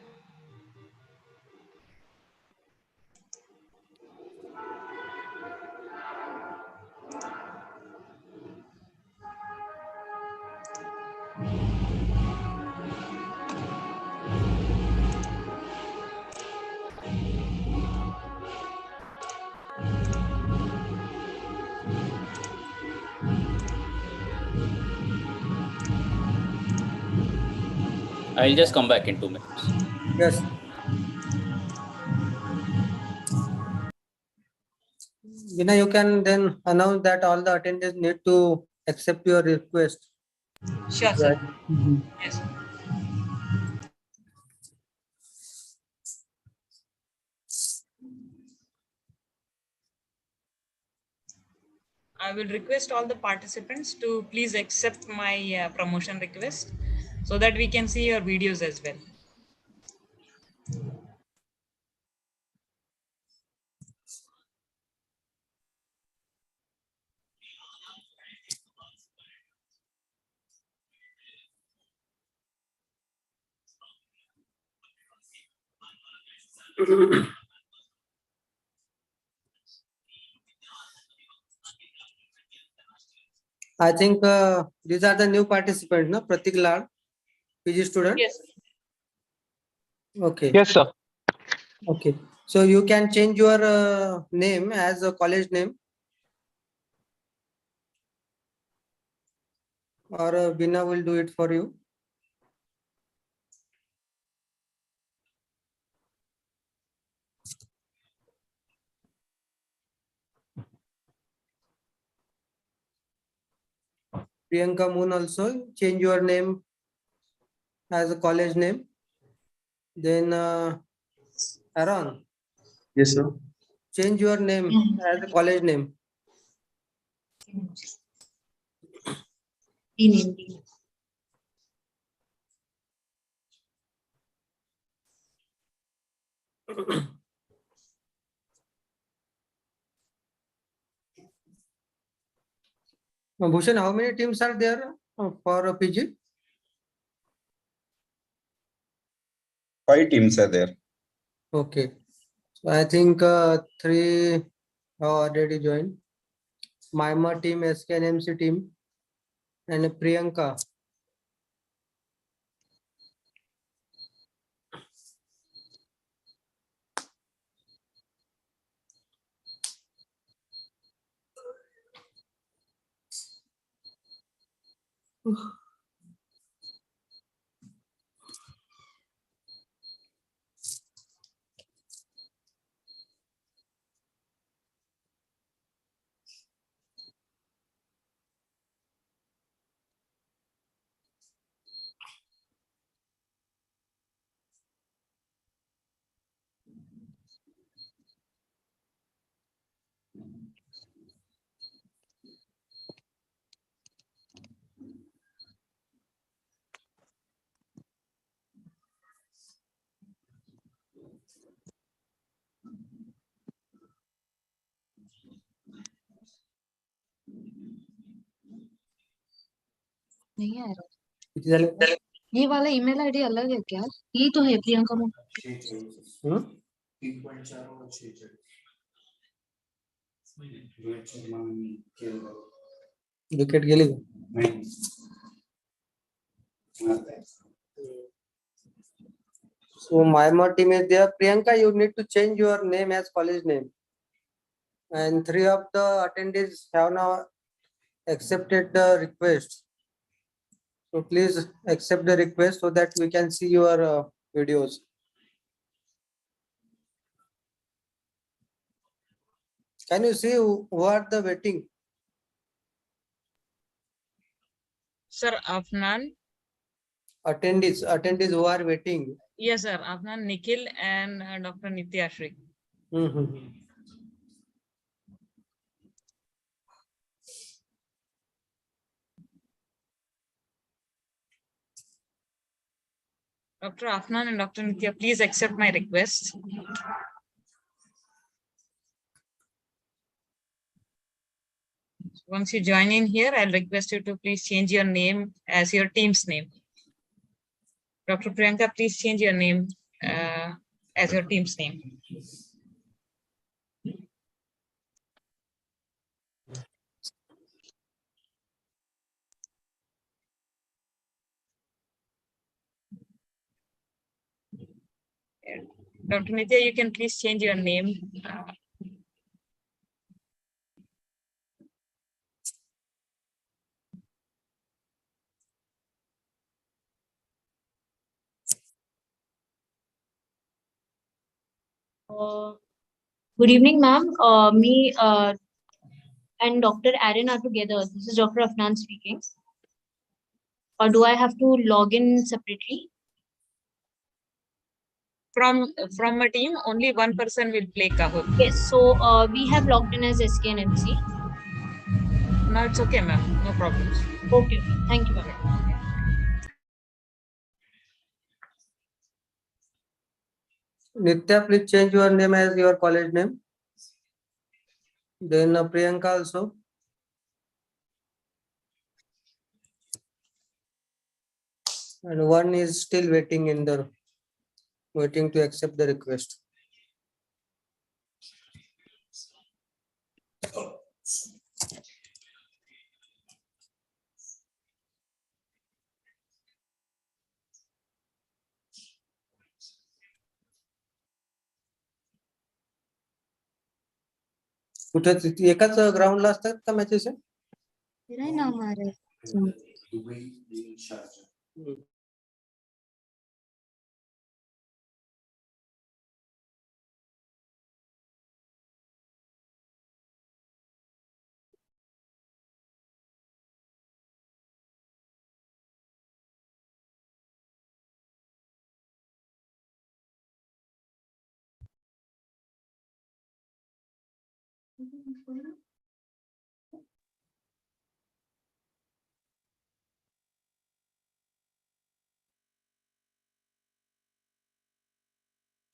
I'll just come back in 2 minutes. Yes. Vinay, you can then announce that all the attendees need to accept your request. Sure, sir. Mhm. Yes. I will request all the participants to please accept my promotion request so that we can see your videos as well. I think these are the new participants, no? Pratik Lal, PG student. Yes. Okay. Yes, sir. Okay. So you can change your name as a college name, or Bina will do it for you. Priyanka Moon also change your name as a college name. Then Aaron, Yes, sir. change your name as a college name. Bhushan, how many teams are there for PG? 5 teams are there. Okay. So I think 3 have already joined. Maima team, SKNMC team, and Priyanka. नहीं आ रहा किती झाले? ये वाला email ID अलग है क्या? ये तो है प्रियंका में. विकेट गेली. So Maima team is there. Priyanka, you need to change your name as college name. And 3 of the attendees have now accepted the request. So please accept the request so that we can see your videos. Can you see who are the waiting? Sir, Afnan. Attendees who are waiting. Yes, sir. Afnan, Nikhil, and Dr. Nitya Shri. Dr. Afnan and Dr. Nitya, please accept my request. Once you join in here, I'll request you to please change your name as your team's name. Dr. Priyanka, please change your name as your team's name. Dr. Nitya, you can please change your name. Good evening, ma'am. Me and Dr. Aaron are together. This is Dr. Afnan speaking. Or do I have to log in separately? From a team, only one person will play Kahoot. Yes. So we have logged in as SK and MC. No, it's okay, ma'am. No problems. Okay. Thank you, ma'am. Nitya, please change your name as your college name. Then Priyanka also. And one is still waiting waiting to accept the request. कुठे एकाच ग्राउंडला असतात का matches? नाही ना हमारे.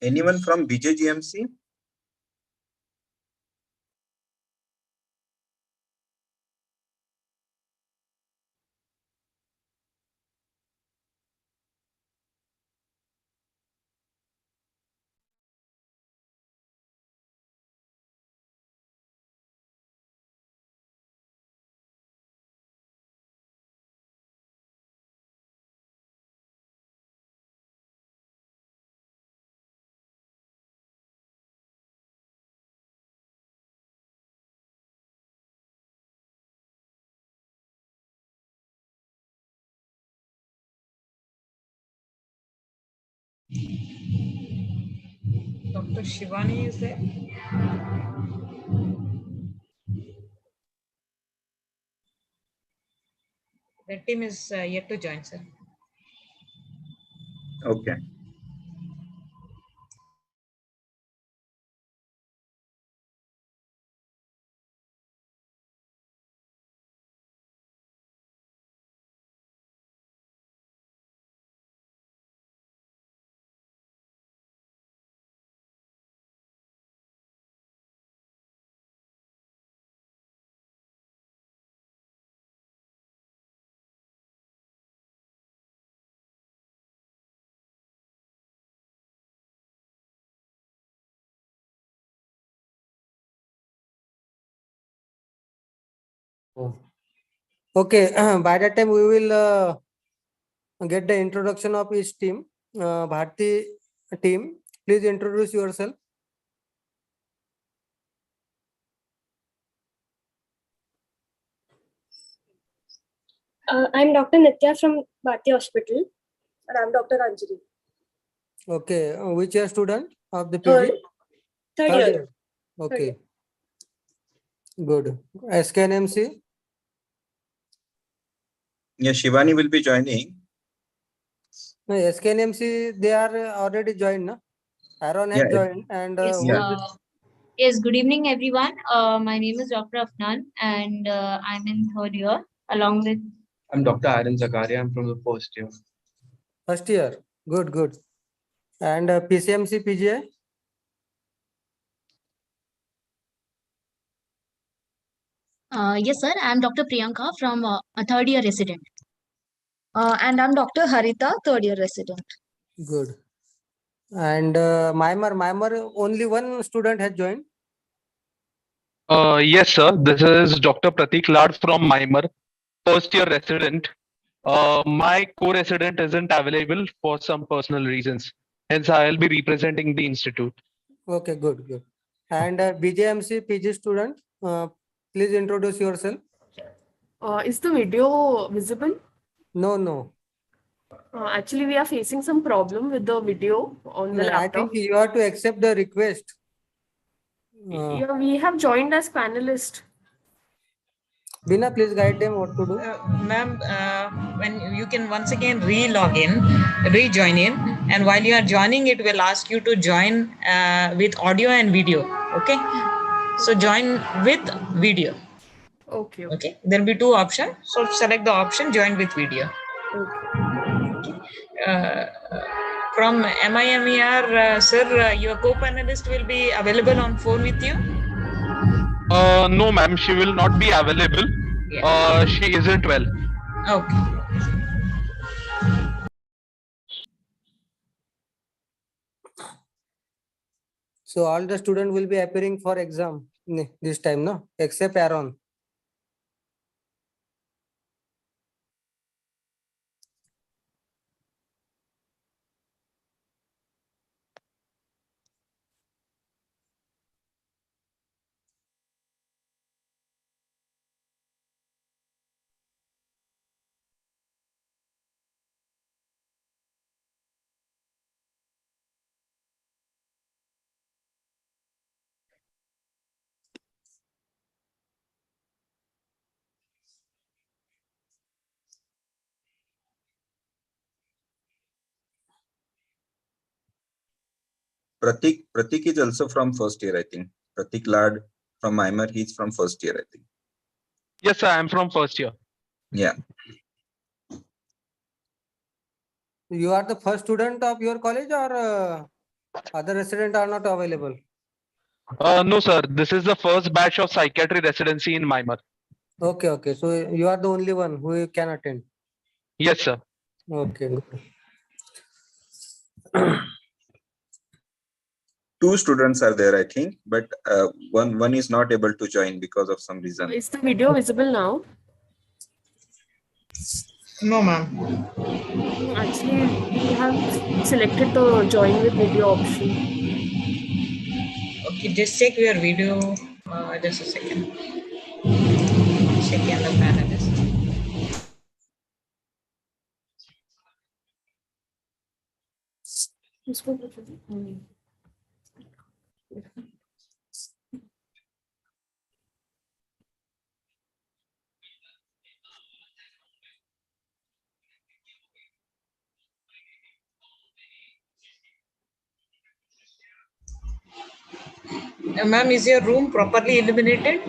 Anyone from BJGMC? Dr. Shivani is there. The team is yet to join, sir. Okay. Okay, by that time we will get the introduction of each team. Bharti team, please introduce yourself. I'm Dr. Nitya from Bharti Hospital, and I'm Dr. Anjali. Okay, which year student of the PG? Third year. Okay. Good. SKNMC? Yeah, Shivani will be joining. No, SKNMC, they are already joined, no? Aaron has Yeah, joined and Yes, who is it? yes, good evening, everyone. My name is Dr. Afnan, and I'm in third year along with. I'm Dr. Aaron Zakaria. I'm from the first year. First year. Good, good. And PCMC, PGI? Yes, sir. I'm Dr. Priyanka from a third year resident. And I'm Dr. Harita, third year resident. Good. And Myanmar, only one student has joined. Yes, sir. This is Dr. Pratik Lad from Myanmar, first year resident. My co-resident isn't available for some personal reasons. Hence, I'll be representing the institute. Okay, good, good. And BJMC, PG student, please introduce yourself. Is the video visible? No, no. Actually, we are facing some problem with the video on the I laptop. think you have to accept the request. Yeah, we have joined as panelist. Bina, please guide them what to do. Ma'am, when you can once again re-log in, rejoin in, and while you are joining, it will ask you to join with audio and video. Okay, so join with video. Okay. Okay, there'll be two options. So select the option join with video. Okay. From MIMER, sir, your co-panelist will be available on phone with you. No, ma'am, she will not be available. She isn't well. Okay. So all the students will be appearing for exam this time, no? Except Aaron. Pratik is also from first year, I think. Pratik Lad from Myanmar, he's from first year, I think. Yes, sir, I'm from first year. Yeah. You are the first student of your college or other residents are not available? No, sir, this is the first batch of psychiatry residency in Myanmar. Okay, okay. So you are the only one who can attend. Yes, sir. Okay, good. Two students are there, I think, but one is not able to join because of some reason. Is the video visible now? No, ma'am. Actually, we have selected the join with video option. Okay, just check your video. Just a second. Check in the panelist. Ma'am, is your room properly illuminated?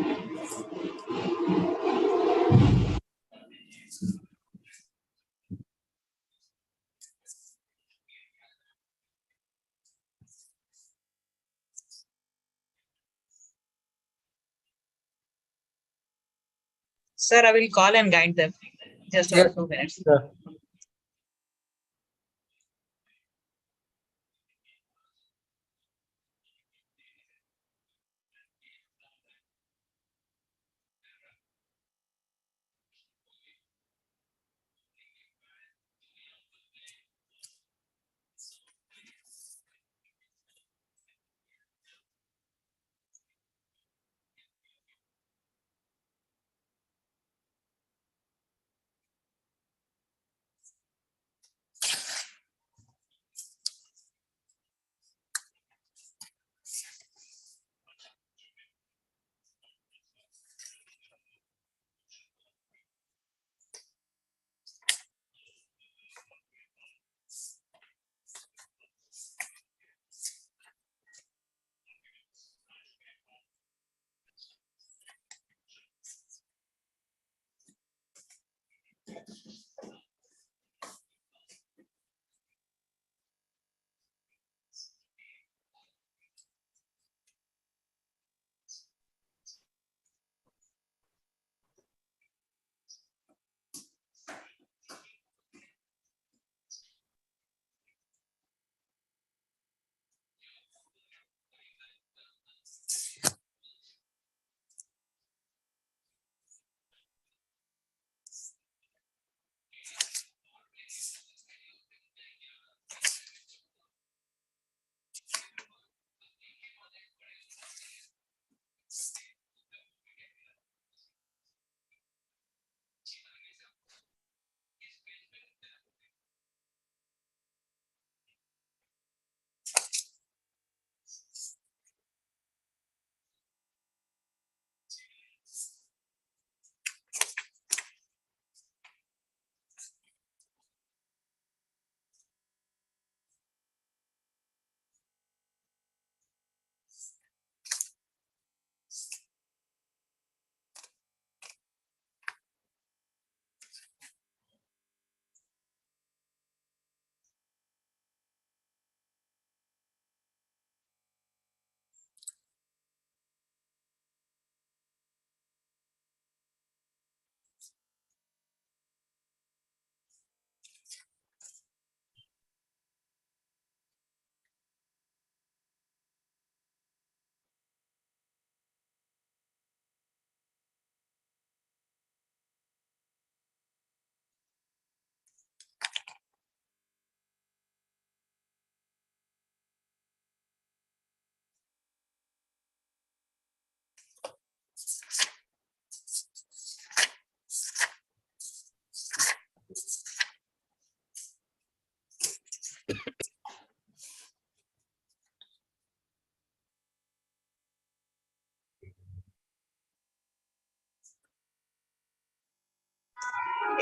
Sir, I will call and guide them. Just for 2 minutes. Yeah.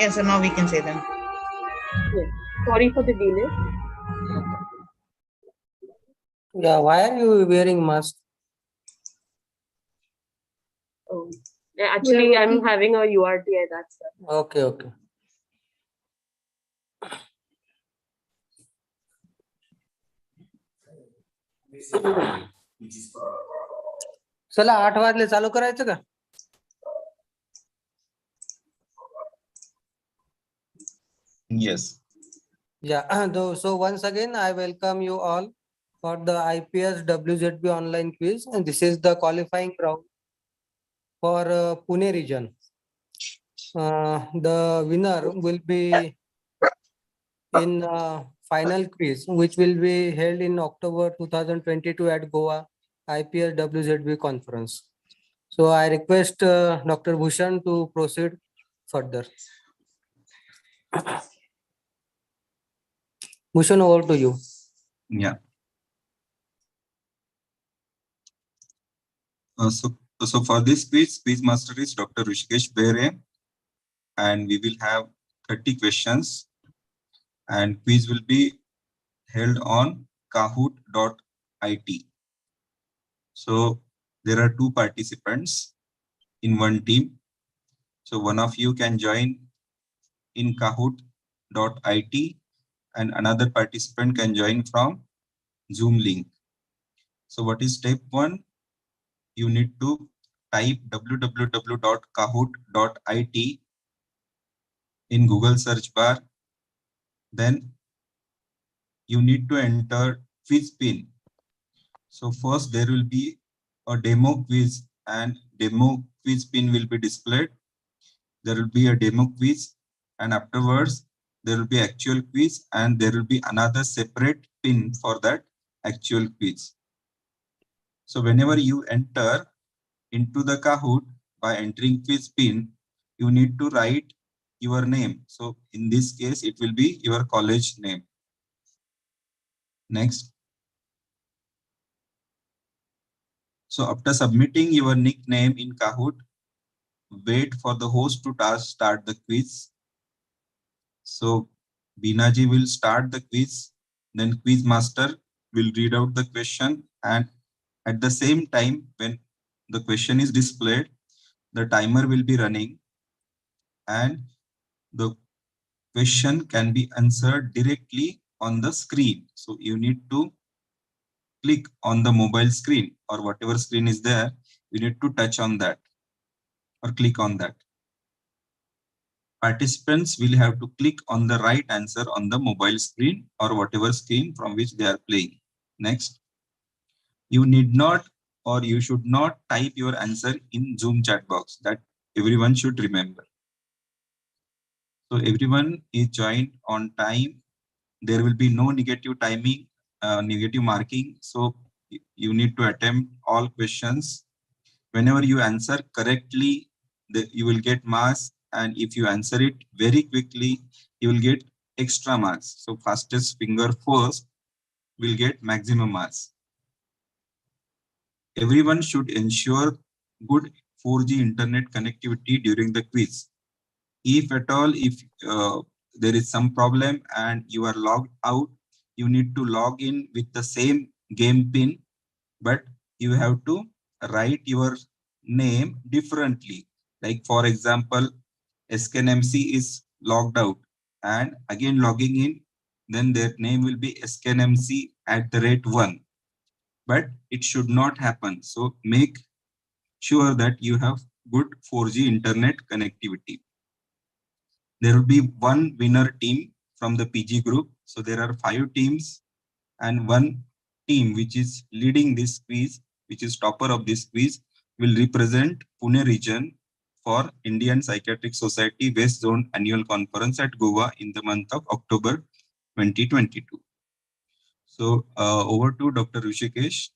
Yes, sir, now we can say them. Yes. Sorry for the delay. Yeah, why are you wearing mask? Oh. Yeah, actually, I'm having a URTI, that's it. Okay, okay. चला 8 वाजले चालू करायचं का? Yes. Yeah, so once again, I welcome you all for the IPSWZB online quiz, and this is the qualifying round for Pune region. The winner will be in final quiz, which will be held in October 2022 at Goa IPSWZB conference. So I request Dr. Bhushan to proceed further. Bhushan, over to you. Yeah. So for this quiz master is Dr. Rishikesh Bere, and we will have 30 questions, and quiz will be held on kahoot.it. So there are 2 participants in one team. So one of you can join in kahoot.it and another participant can join from Zoom link. So what is step 1? You need to type www.kahoot.it in Google search bar. Then you need to enter quiz pin. So first there will be a demo quiz and demo quiz pin will be displayed. There will be a demo quiz and afterwards there will be actual quiz and there will be another separate pin for that actual quiz. So whenever you enter into the Kahoot by entering quiz pin, you need to write your name. So in this case, it will be your college name. Next. So after submitting your nickname in Kahoot, wait for the host to start the quiz. So Binaji will start the quiz, then quiz master will read out the question, and at the same time when the question is displayed, the timer will be running and the question can be answered directly on the screen. So you need to click on the mobile screen or whatever screen is there, you need to touch on that or click on that. Participants will have to click on the right answer on the mobile screen or whatever screen from which they are playing. Next, you need not or you should not type your answer in Zoom chat box. That everyone should remember. So everyone is joined on time. There will be no negative timing, negative marking. So you need to attempt all questions. Whenever you answer correctly, you will get marks. And if you answer it very quickly, you will get extra marks. So fastest finger first will get maximum marks. Everyone should ensure good 4G internet connectivity during the quiz. If at all, if there is some problem and you are logged out, you need to log in with the same game pin, but you have to write your name differently. Like for example, SKNMC is logged out and again logging in, then their name will be SKNMC@1. But it should not happen. So make sure that you have good 4G internet connectivity. There will be one winner team from the PG group. So there are 5 teams and one team which is leading this quiz, which is topper of this quiz, will represent Pune region for Indian Psychiatric Society West Zone Annual Conference at Goa in the month of October 2022. So over to Dr. Rishikesh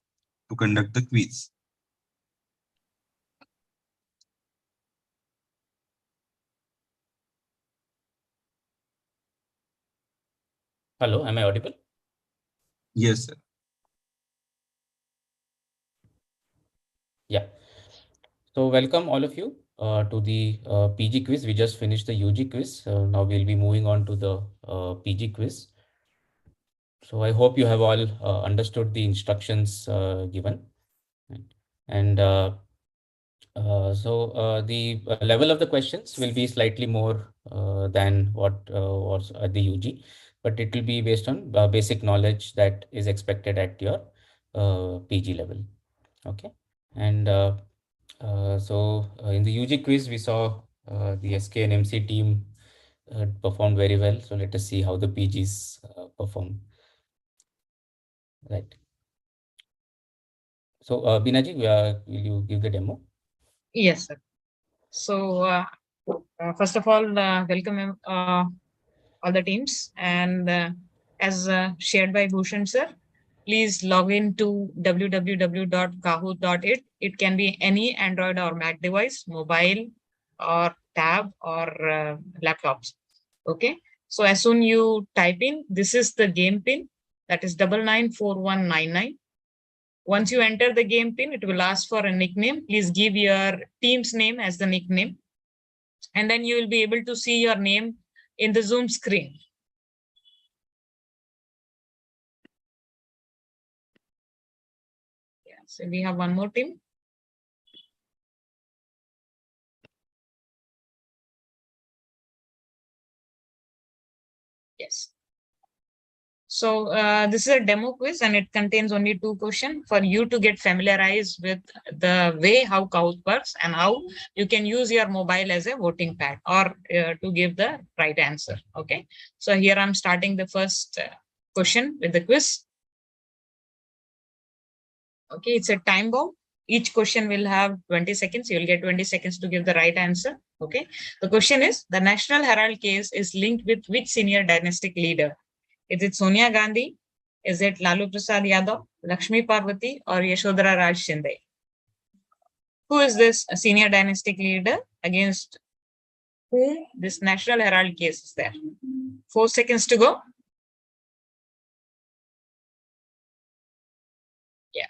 to conduct the quiz. Hello, am I audible? Yes, sir. Yeah. So welcome all of you to the PG quiz. We just finished the UG quiz. Now we'll be moving on to the PG quiz. So I hope you have all understood the instructions given. And the level of the questions will be slightly more than what was at the UG, but it will be based on basic knowledge that is expected at your PG level. Okay. And in the UG quiz, we saw the SK and MC team performed very well. So let us see how the PGs perform. Right. So Binaji, will you give the demo? Yes, sir. So first of all, welcome all the teams, and as shared by Bhushan sir, please log in to www.kahoot.it. It can be any Android or Mac device, mobile or tab or laptops. Okay. So as soon you type in, this is the game pin, that is 994199. Once you enter the game pin, it will ask for a nickname. Please give your team's name as the nickname. And then you will be able to see your name in the Zoom screen. Yeah, so we have one more team. Yes. So this is a demo quiz and it contains only 2 questions for you to get familiarized with the way how Kahoot works and how you can use your mobile as a voting pad or to give the right answer. Okay. So here I'm starting the first question with the quiz. Okay, it's a time bomb. Each question will have 20 seconds. You will get 20 seconds to give the right answer. Okay. The question is, the National Herald case is linked with which senior dynastic leader? Is it Sonia Gandhi? Is it Lalu Prasad Yadav, Lakshmi Parvati, or Yashodhara Raj Shinde? Who is this senior dynastic leader against whom this National Herald case is there? 4 seconds to go. Yeah.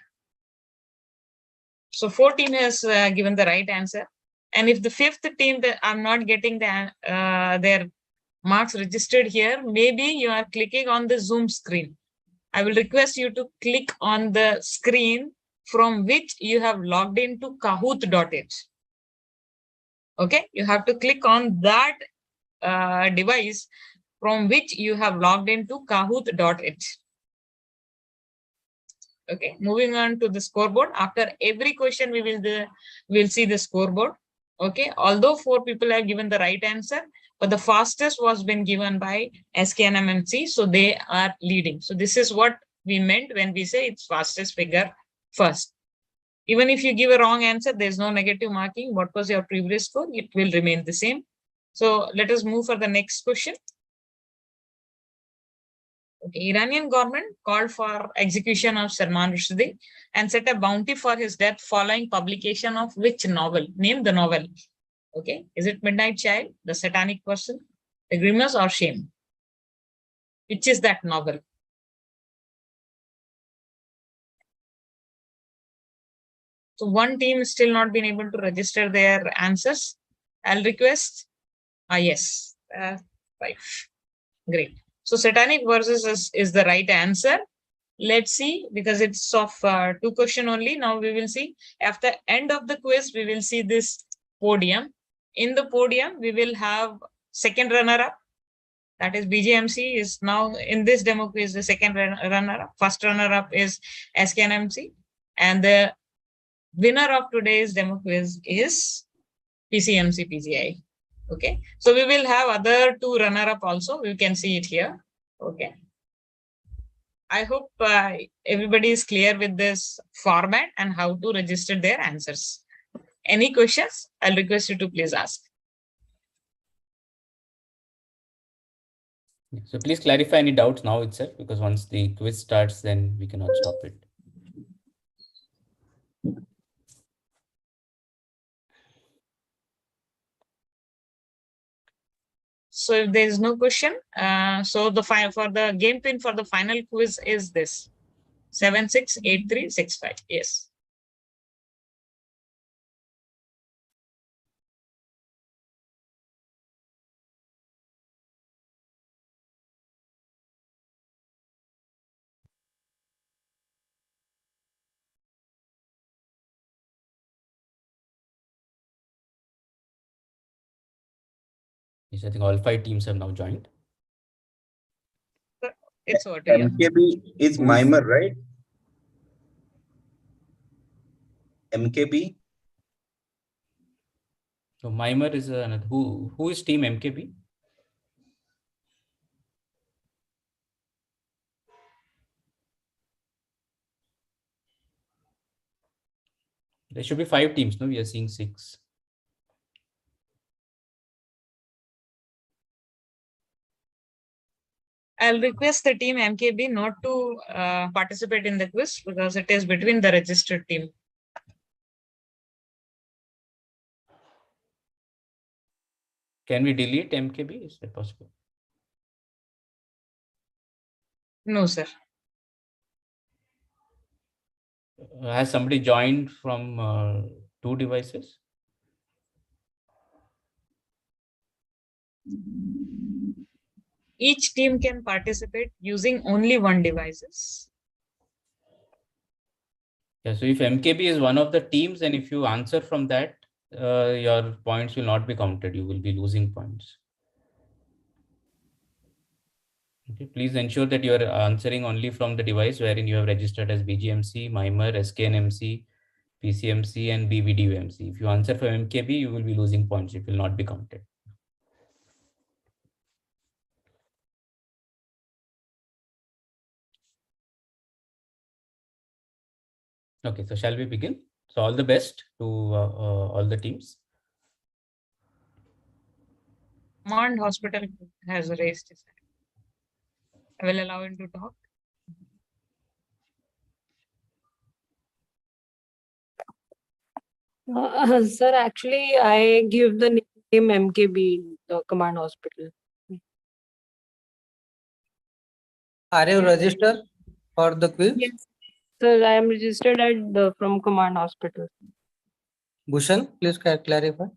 So 4 team has given the right answer. And if the 5th team that I'm not getting their marks registered here, maybe you are clicking on the Zoom screen. I will request you to click on the screen from which you have logged into Kahoot.it. Okay, you have to click on that device from which you have logged into Kahoot.it. Okay, moving on to the scoreboard. After every question, we will see the scoreboard. Okay, although 4 people have given the right answer, but the fastest was been given by SKNMMC, so they are leading. So this is what we meant when we say it's fastest figure first. Even if you give a wrong answer, there's no negative marking. What was your previous score? It will remain the same. So let us move for the next question. Okay, Iranian government called for execution of Salman Rushdie and set a bounty for his death following publication of which novel? Name the novel. Okay, is it Midnight Child, The Satanic Person, The Grimace, or Shame? Which is that novel? So one team is still not been able to register their answers. I'll request. Yes, 5. Great. So Satanic Verses is the right answer. Let's see, because it's of 2 questions only. Now we will see. After end of the quiz, we will see this podium. In the podium, we will have second runner-up. That is BGMC is now in this demo quiz, the second runner-up. First runner-up is SKNMC. And the winner of today's demo quiz is PCMC PGI. Okay. So we will have other 2 runner-up also. We can see it here. Okay. I hope everybody is clear with this format and how to register their answers. Any questions? I'll request you to please ask. So please clarify any doubts now itself, because once the quiz starts, then we cannot stop it. So if there is no question, so for the game pin for the final quiz is this 768365. Yes. Yes, I think all 5 teams have now joined. It's over to you. MKB is Mimer, right? MKB. So Mimer is another. Who is team MKB? There should be 5 teams. No, we are seeing 6. I'll request the team MKB not to participate in the quiz because it is between the registered team. Can we delete MKB? Is that possible? No, sir. Has somebody joined from 2 devices? Each team can participate using only 1 devices. Yeah, so if MKB is one of the teams, and if you answer from that, your points will not be counted. You will be losing points. Okay, please ensure that you are answering only from the device wherein you have registered as BGMC, Mimer, SKNMC, PCMC, and BVDUMC. If you answer from MKB, you will be losing points. It will not be counted. Okay, so shall we begin? So all the best to all the teams. Command Hospital has raised his hand. I will allow him to talk. Sir, actually, I give the name MKB, the Command Hospital. Are you registered for the quiz? Yes. Sir, I am registered from Command Hospital. Bhushan, please clarify.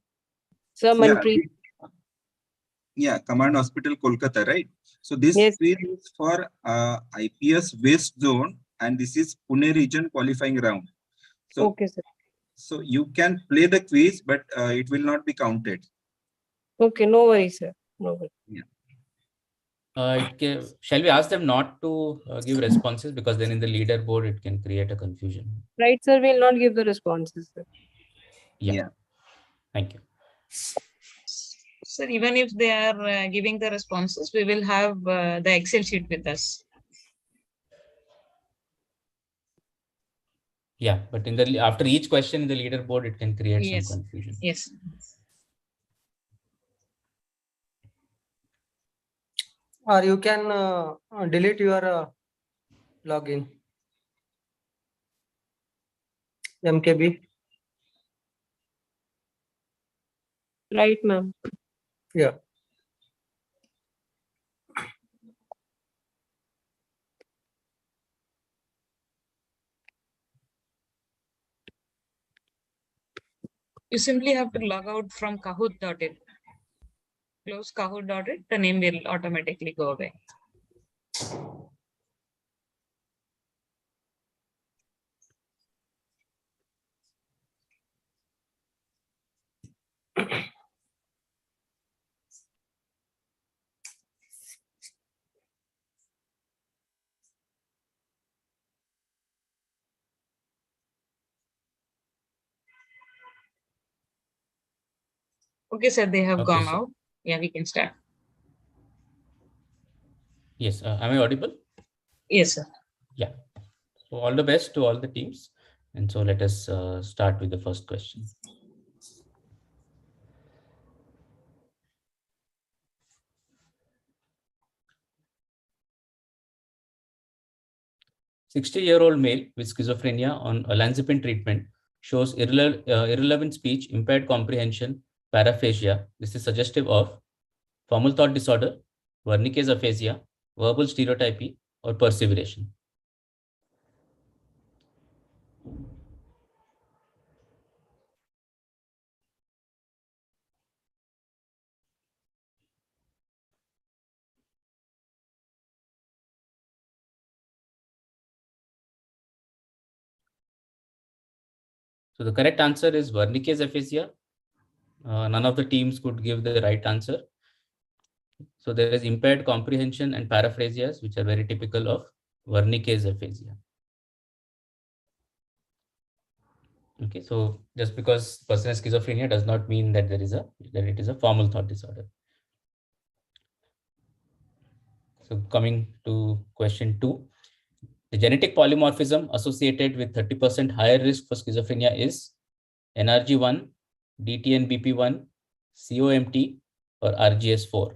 Sir, Yeah, Manpreet. Yeah, Command Hospital, Kolkata, right? So this Yes. quiz is for IPS West Zone, and this is Pune region qualifying round. So, okay, sir. So you can play the quiz, but it will not be counted. Okay, no worries, sir. No worries. Yeah. Shall we ask them not to give responses, because then in the leaderboard it can create a confusion. Right, sir. We'll not give the responses, sir. Yeah. Thank you. Sir, even if they are giving the responses, we will have the Excel sheet with us. Yeah, but in the after each question in the leaderboard, it can create some confusion. Yes. Or you can delete your login. MKB. Right, ma'am. Yeah. You simply have to log out from kahoot.in. Close kahoot.in, the name will automatically go away. Okay, sir, they have gone out. Yeah, we can start. Yes, am I audible? Yes, sir. Yeah. So all the best to all the teams. And so let us start with the first question. "60-year-old male with schizophrenia on olanzapine treatment shows irrelevant speech, impaired comprehension, paraphasia. This is suggestive of formal thought disorder, Wernicke's aphasia, verbal stereotypy, or perseveration." So the correct answer is Wernicke's aphasia. None of the teams could give the right answer. So there is impaired comprehension and paraphrasias, which are very typical of Wernicke's aphasia. Okay, so just because person has schizophrenia does not mean that it is a formal thought disorder. So coming to question 2, the genetic polymorphism associated with 30% higher risk for schizophrenia is NRG1, DTNBP1, COMT, or RGS4.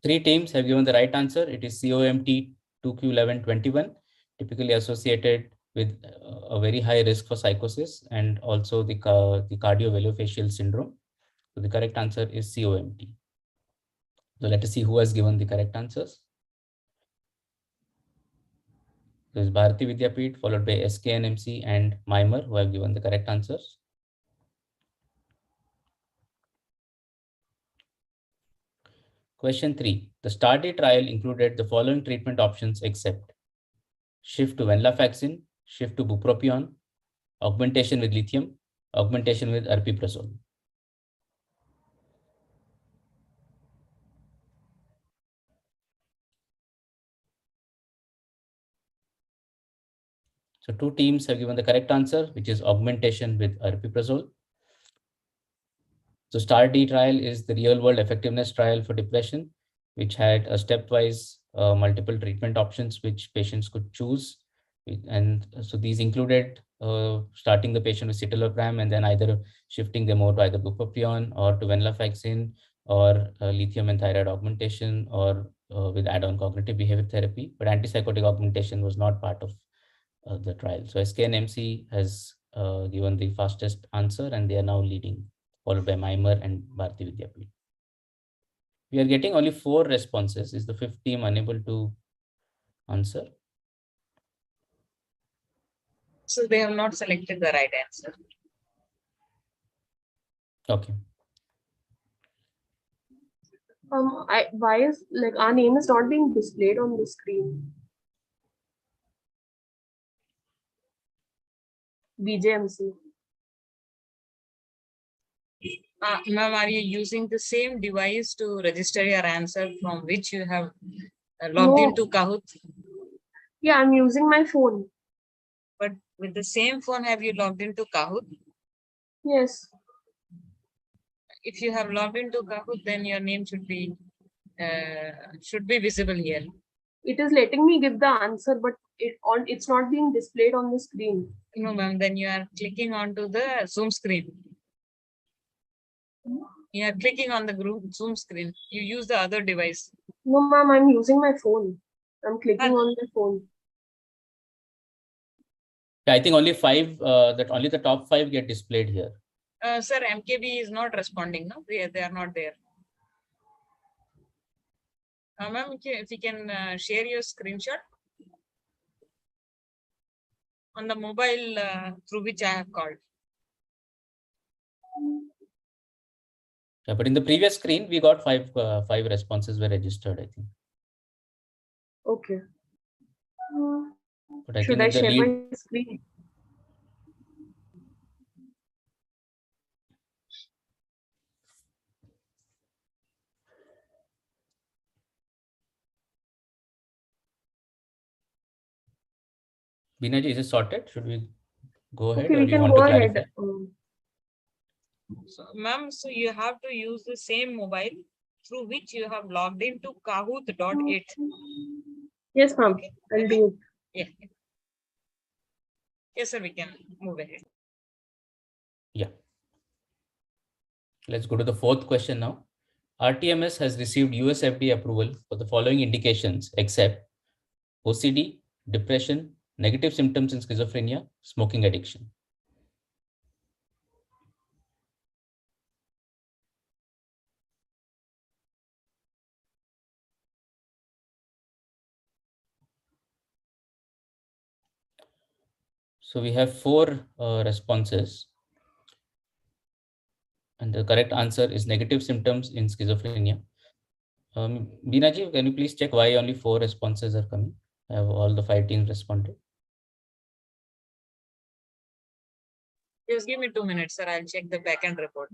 Three teams have given the right answer. It is COMT 2Q1121, typically associated with a very high risk for psychosis and also the cardiovelofacial syndrome. So the correct answer is COMT. So let us see who has given the correct answers. This is Bharati Vidyapeeth, followed by SKNMC and Mimer, who have given the correct answers. Question 3. The STAR-D trial included the following treatment options except shift to venlafaxine, shift to bupropion, augmentation with lithium, augmentation with aripiprazole. So two teams have given the correct answer, which is augmentation with aripiprazole. So STAR-D trial is the real-world effectiveness trial for depression, which had a stepwise multiple treatment options which patients could choose. And so these included starting the patient with citalopram and then either shifting them over to either bupropion or to venlafaxine or lithium and thyroid augmentation or with add-on cognitive behavior therapy. But antipsychotic augmentation was not part of the trial. So SKNMC has given the fastest answer and they are now leading, followed by Mimer and Bharati Vidyapeeth. We are getting only 4 responses. Is the 5th team unable to answer? So they have not selected the right answer. Okay. Why is like our name is not being displayed on the screen? BJMC. Ma'am, are you using the same device to register your answer from which you have logged into Kahoot? Yeah, I'm using my phone. But with the same phone, have you logged into Kahoot? Yes. If you have logged into Kahoot, then your name should be visible here. It is letting me give the answer, but it's not being displayed on the screen. No, ma'am. Then you are clicking onto the Zoom screen. You are clicking on the Zoom screen. You use the other device. No, ma'am, I'm using my phone. I'm clicking on the phone. I think only 5, that only the top 5 get displayed here. Sir, MKB is not responding. No, they are not there. Ma'am, if you can share your screenshot on the mobile through which I have called. Yeah, but in the previous screen, we got 5 responses were registered, I think. Okay. But I Should think I share my screen? Binaji, is it sorted? Should we go ahead? Okay, or we do you can want go to ahead. clarify? So, ma'am, so you have to use the same mobile through which you have logged into Kahoot.it. Yes, ma'am. Okay. I'll do it. Yeah. Yes, sir, we can move ahead. Yeah. Let's go to the 4th question now. RTMS has received US FDA approval for the following indications except OCD, depression, negative symptoms in schizophrenia, smoking addiction. So we have 4 responses. And the correct answer is negative symptoms in schizophrenia. Binaji, can you please check why only 4 responses are coming? Have all the 5 teams responded? Just give me 2 minutes, sir. I'll check the backend report.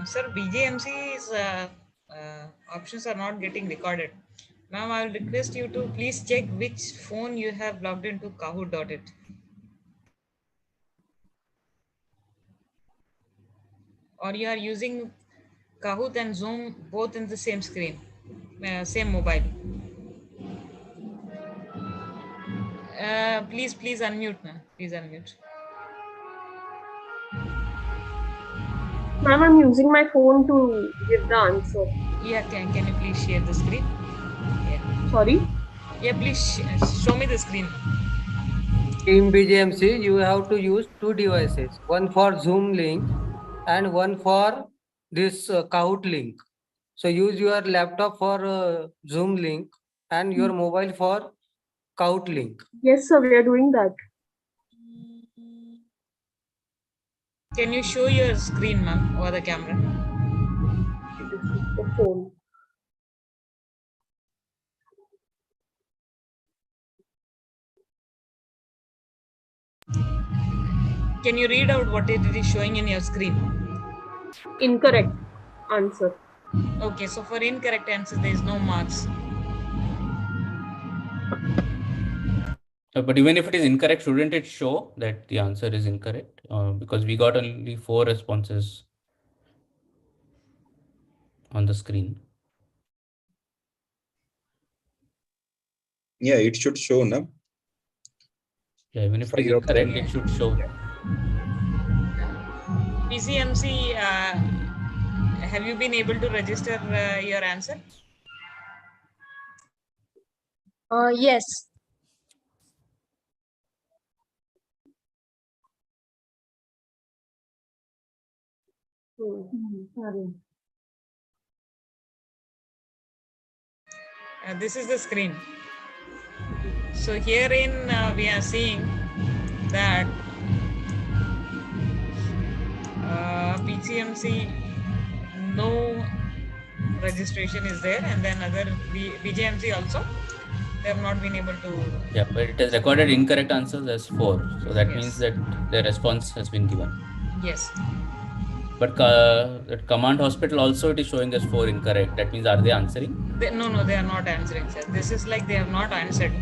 Sir, BJMC's options are not getting recorded. Ma'am, I will request you to please check which phone you have logged into Kahoot.it. Or you are using Kahoot and Zoom both in the same screen, same mobile. Please unmute, ma'am. Please unmute. Ma'am, I'm using my phone to give the answer. Yeah, can you please share the screen? Yeah. Sorry? Yeah, please show me the screen. In BGMC, you have to use 2 devices, one for Zoom link and one for this Kahoot link. So use your laptop for Zoom link and your mobile for Kahoot link. Yes, sir, we are doing that. Can you show your screen, ma'am, over the camera? This is the phone. Can you read out what it is showing in your screen? Incorrect answer. Okay, so for incorrect answers, there is no marks. But even if it is incorrect, shouldn't it show that the answer is incorrect? Because we got only 4 responses on the screen. Yeah, it should show, no? Yeah, even if it is incorrect, it should show. PCMC, have you been able to register your answer? Yes. This is the screen. So herein we are seeing that PCMC no registration is there, and then other BJMC also they have not been able to. Yeah, but it has recorded incorrect answers as 4. So that means that the response has been given. Yes. But at Command Hospital also it is showing as 4 incorrect. That means are they answering? No, they are not answering, sir. This is like they have not answered.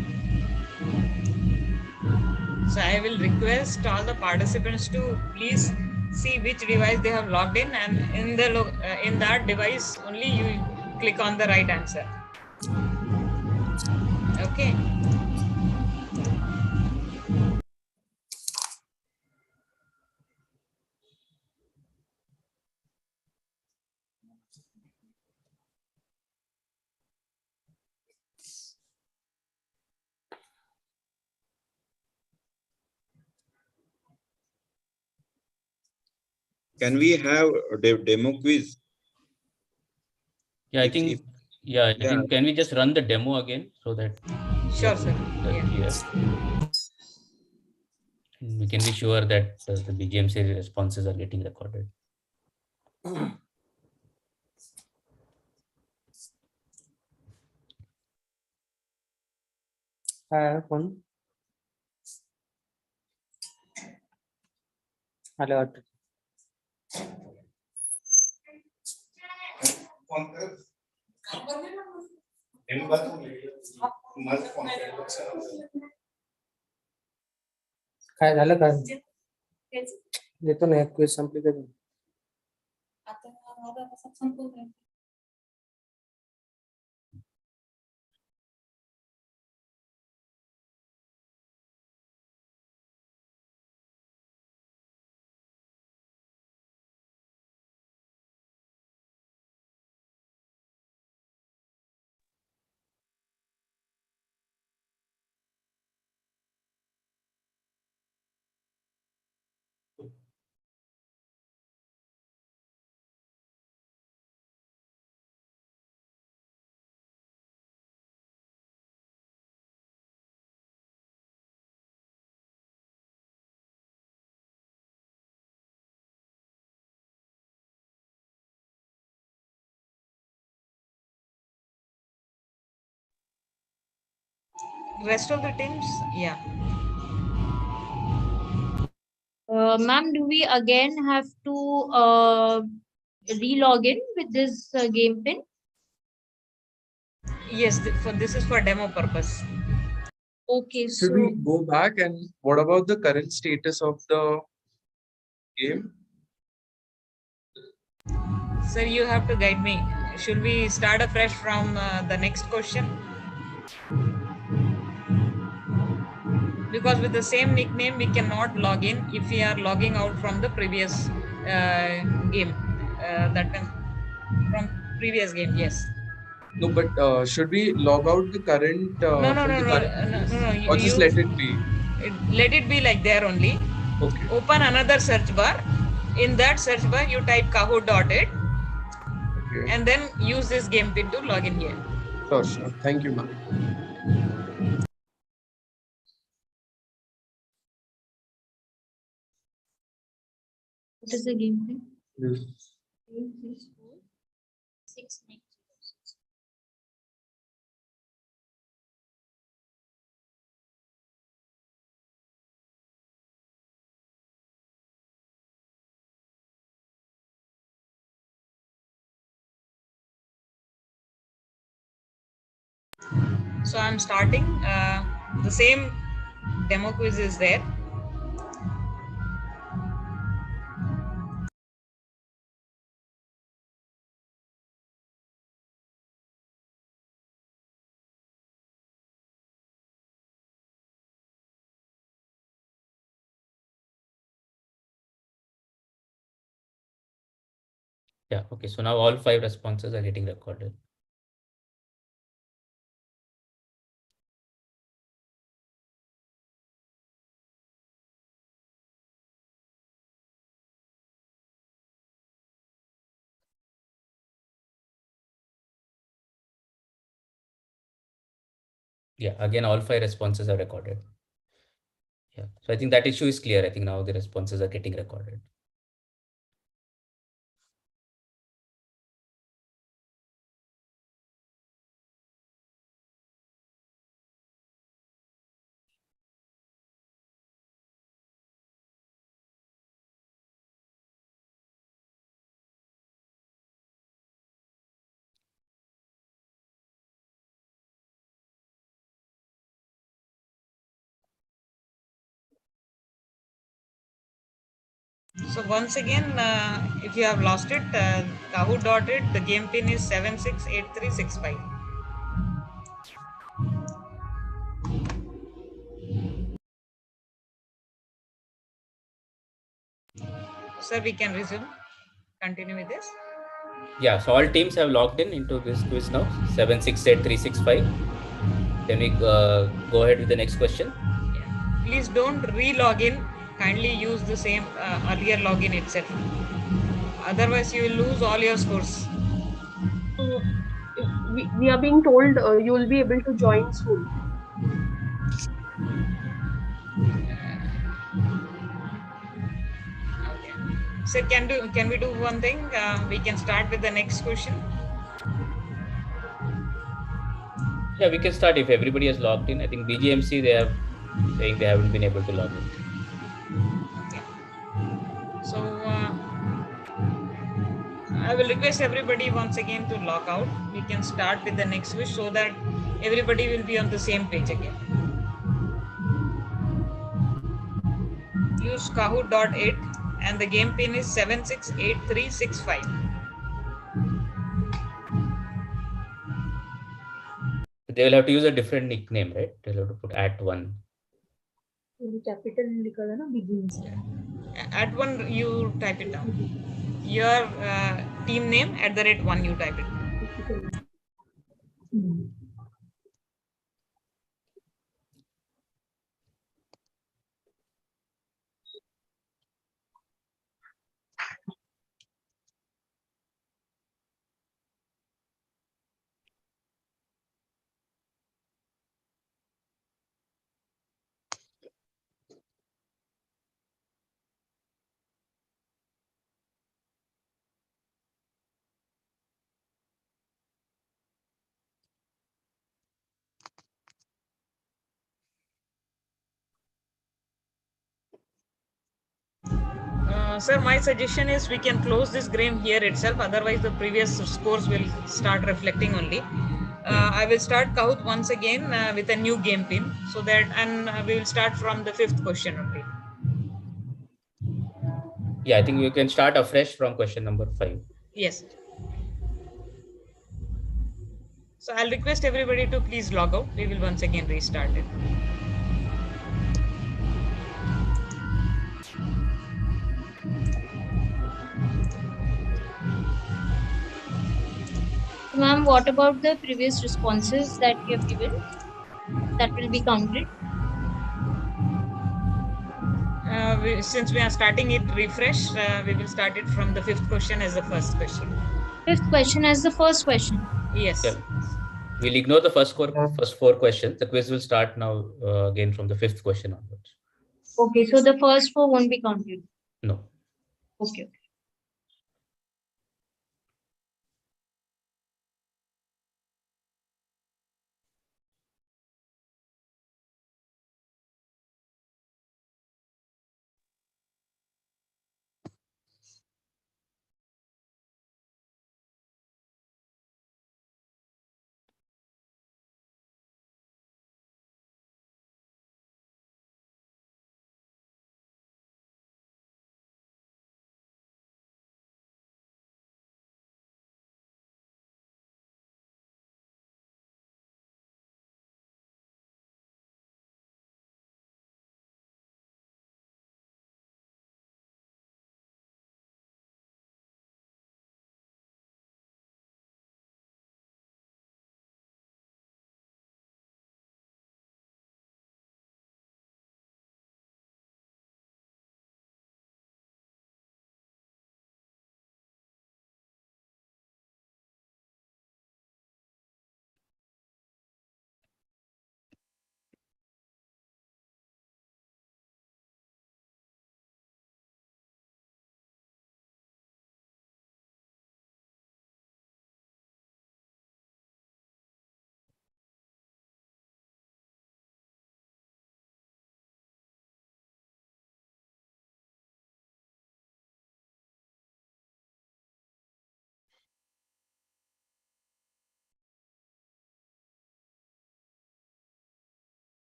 So I will request all the participants to please see which device they have logged in, and in that device only you click on the right answer. Okay. Can we have a demo quiz? Yeah, I think Yeah, I think can we just run the demo again so that Sure, sir. clear? We can be sure that the BGMC responses are getting recorded. One. Hello. काय झालं का देतो ना एक quiz संपली का Rest of the teams, yeah. Ma'am, do we again have to re-log in with this game pin? Yes, this is for demo purpose. Okay, Should so we go back and what about the current status of the game? Sir, you have to guide me. Should we start afresh from the next question? Because with the same nickname, we cannot log in if we are logging out from the previous game. That means from previous game, yes. No, but should we log out the current? No. Or just let it be. Let it be like there only. Okay. Open another search bar. In that search bar, you type kahoot.it and then use this game pin to log in here. Sure. Thank you, ma'am. what is the game pin? Yes. 690. So I'm starting. The same demo quiz is there. Yeah, okay. So now all 5 responses are getting recorded. Yeah, again, all 5 responses are recorded. Yeah, so I think that issue is clear. I think now the responses are getting recorded. So once again, if you have lost it, kahoot.it, the game pin is 768365. Sir, we can resume. Continue with this. Yeah, so all teams have logged in into this quiz now, 768365. Can we go ahead with the next question? Yeah. Please don't re-log in. Kindly use the same earlier login itself. Otherwise, you will lose all your scores. we are being told you will be able to join soon. So can we do one thing? We can start with the next question. Yeah, we can start if everybody has logged in. I think BGMC, they have saying they haven't been able to log in. So I will request everybody once again to log out. We can start with the next wish so that everybody will be on the same page again. Use Kahoot.it and the game pin is 768365. They will have to use a different nickname, right? They'll have to put @1. Capital लिखा था ना begins. @1 you type it down. Your team name @1 you type it. Sir, my suggestion is we can close this game here itself. Otherwise, the previous scores will start reflecting only. I will start Kahoot once again with a new game pin, so that we will start from the 5th question only. Yeah, I think we can start afresh from question number 5. Yes. So I'll request everybody to please log out. We will once again restart it. Ma'am, what about the previous responses that you have given? That will be counted. Since we are starting it refresh, we will start it from the 5th question as the first question. 5th question as the first question. Yes. Yeah. We'll ignore the first 4 questions. The quiz will start now again from the 5th question onwards. Okay, so the first 4 won't be counted. No. Okay.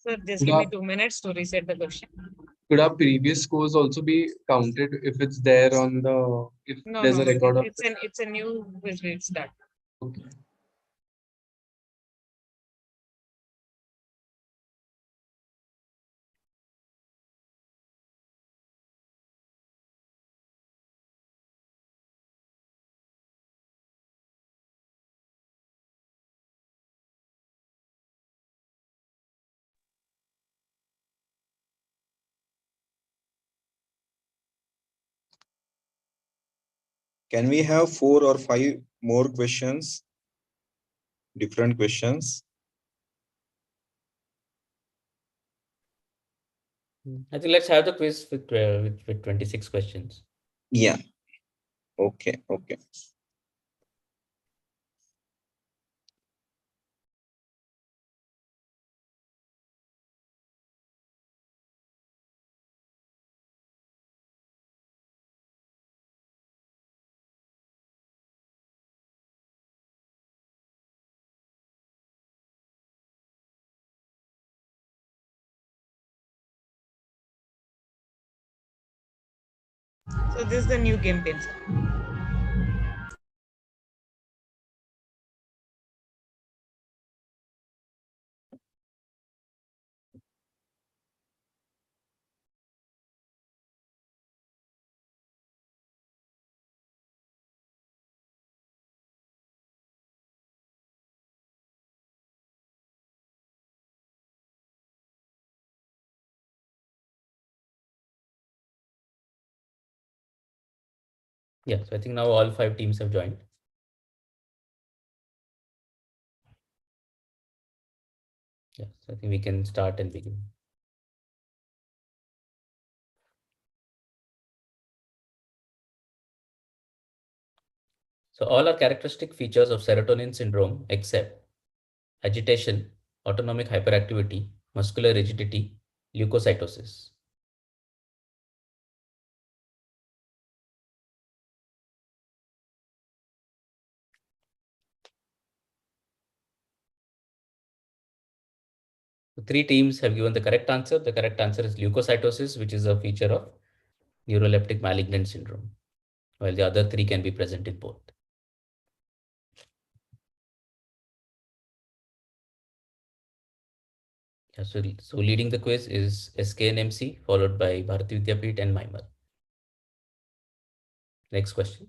Sir, just give me 2 minutes to reset the question. Could our previous scores also be counted if it's there on the, if No, there's no, a record of it's a new quiz restart. Okay. Can we have 4 or 5 more questions? Different questions. I think let's have the quiz with 26 questions. Yeah. Okay. Okay. So this is the new game pin, sir. Yeah, so I think now all 5 teams have joined. Yeah, so I think we can start and begin. So all are characteristic features of serotonin syndrome except agitation, autonomic hyperactivity, muscular rigidity, leukocytosis. So 3 teams have given the correct answer. The correct answer is leukocytosis, which is a feature of neuroleptic malignant syndrome, while the other 3 can be present in both. Yeah, so leading the quiz is SK and MC, followed by Bharati Vidyapeeth and Maimar. Next question.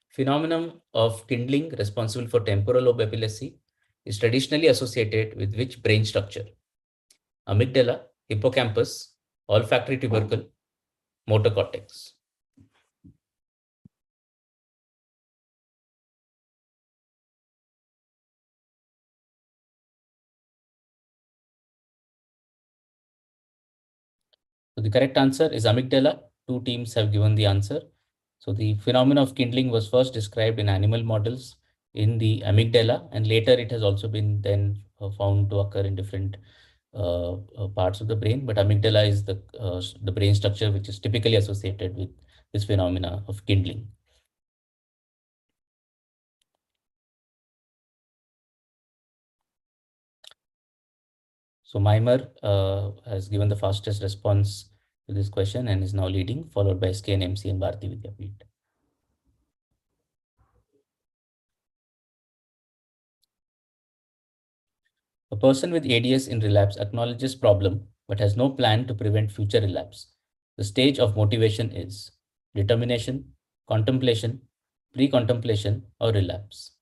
Phenomenon of kindling responsible for temporal lobe epilepsy is traditionally associated with which brain structure? Amygdala, hippocampus, olfactory tubercle, motor cortex. So the correct answer is amygdala. 2 teams have given the answer. So the phenomenon of kindling was first described in animal models in the amygdala, and later it has also been then found to occur in different parts of the brain. But amygdala is the brain structure which is typically associated with this phenomena of kindling. So Maimar has given the fastest response to this question and is now leading, followed by SK and MC and Bharati Vidyapeeth. A person with ADS in relapse acknowledges problem but has no plan to prevent future relapse. The stage of motivation is determination, contemplation, pre-contemplation, or relapse.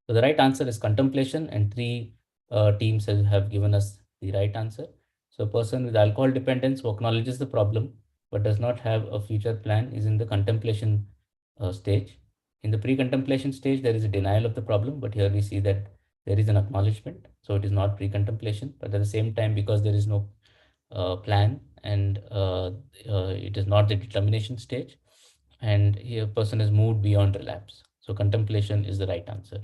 So the right answer is contemplation, and 3 teams have given us the right answer. So a person with alcohol dependence who acknowledges the problem but does not have a future plan is in the contemplation stage. In the pre-contemplation stage, there is a denial of the problem, but here we see that there is an acknowledgement. So it is not pre-contemplation, but at the same time, because there is no plan and it is not the determination stage, and here a person is moved beyond relapse. So contemplation is the right answer.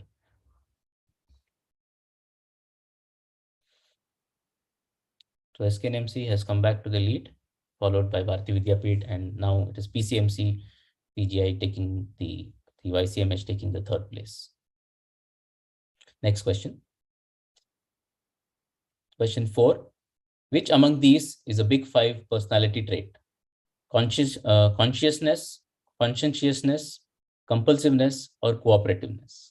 So SKNMC has come back to the lead, followed by Bharati Vidyapeeth, and now it is PCMC, PGI taking the YCMH taking the 3rd place. Next question. Question 4. Which among these is a big 5 personality trait? Consciousness, conscientiousness, compulsiveness, or cooperativeness?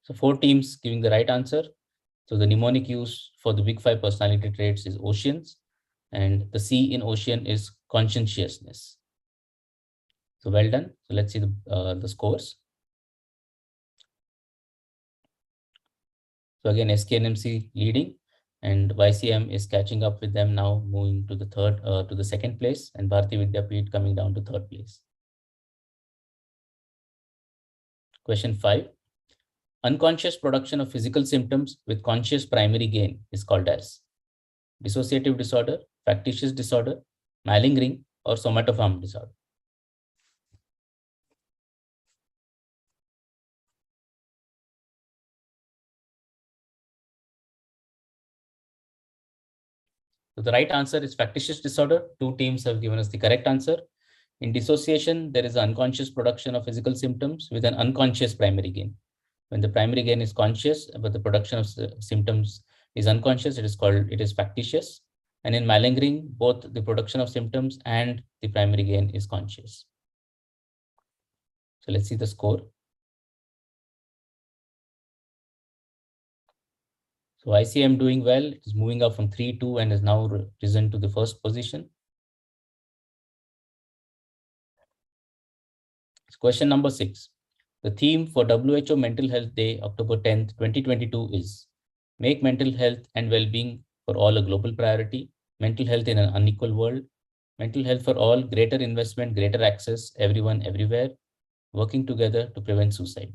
So 4 teams giving the right answer. So the mnemonic used for the big 5 personality traits is oceans, and the C in ocean is conscientiousness. So well done. So let's see the scores. So again, SKNMC leading, and YCM is catching up with them now, moving to the second place, and Bharati Vidyapeeth coming down to third place. Question 5. Unconscious production of physical symptoms with conscious primary gain is called as dissociative disorder, factitious disorder, malingering, or somatoform disorder. So the right answer is factitious disorder. 2 teams have given us the correct answer. In dissociation, there is an unconscious production of physical symptoms with an unconscious primary gain. When the primary gain is conscious, but the production of symptoms is unconscious, it is factitious. And in malingering, both the production of symptoms and the primary gain is conscious. So let's see the score. So ICM doing well. It is moving up from 3-2 and has now risen to the first position. Question number 6. The theme for WHO Mental Health Day, October 10th, 2022 is Make Mental Health and Well-Being for All a Global Priority, Mental Health in an Unequal World, Mental Health for All, Greater Investment, Greater Access, Everyone, Everywhere, Working Together to Prevent Suicide.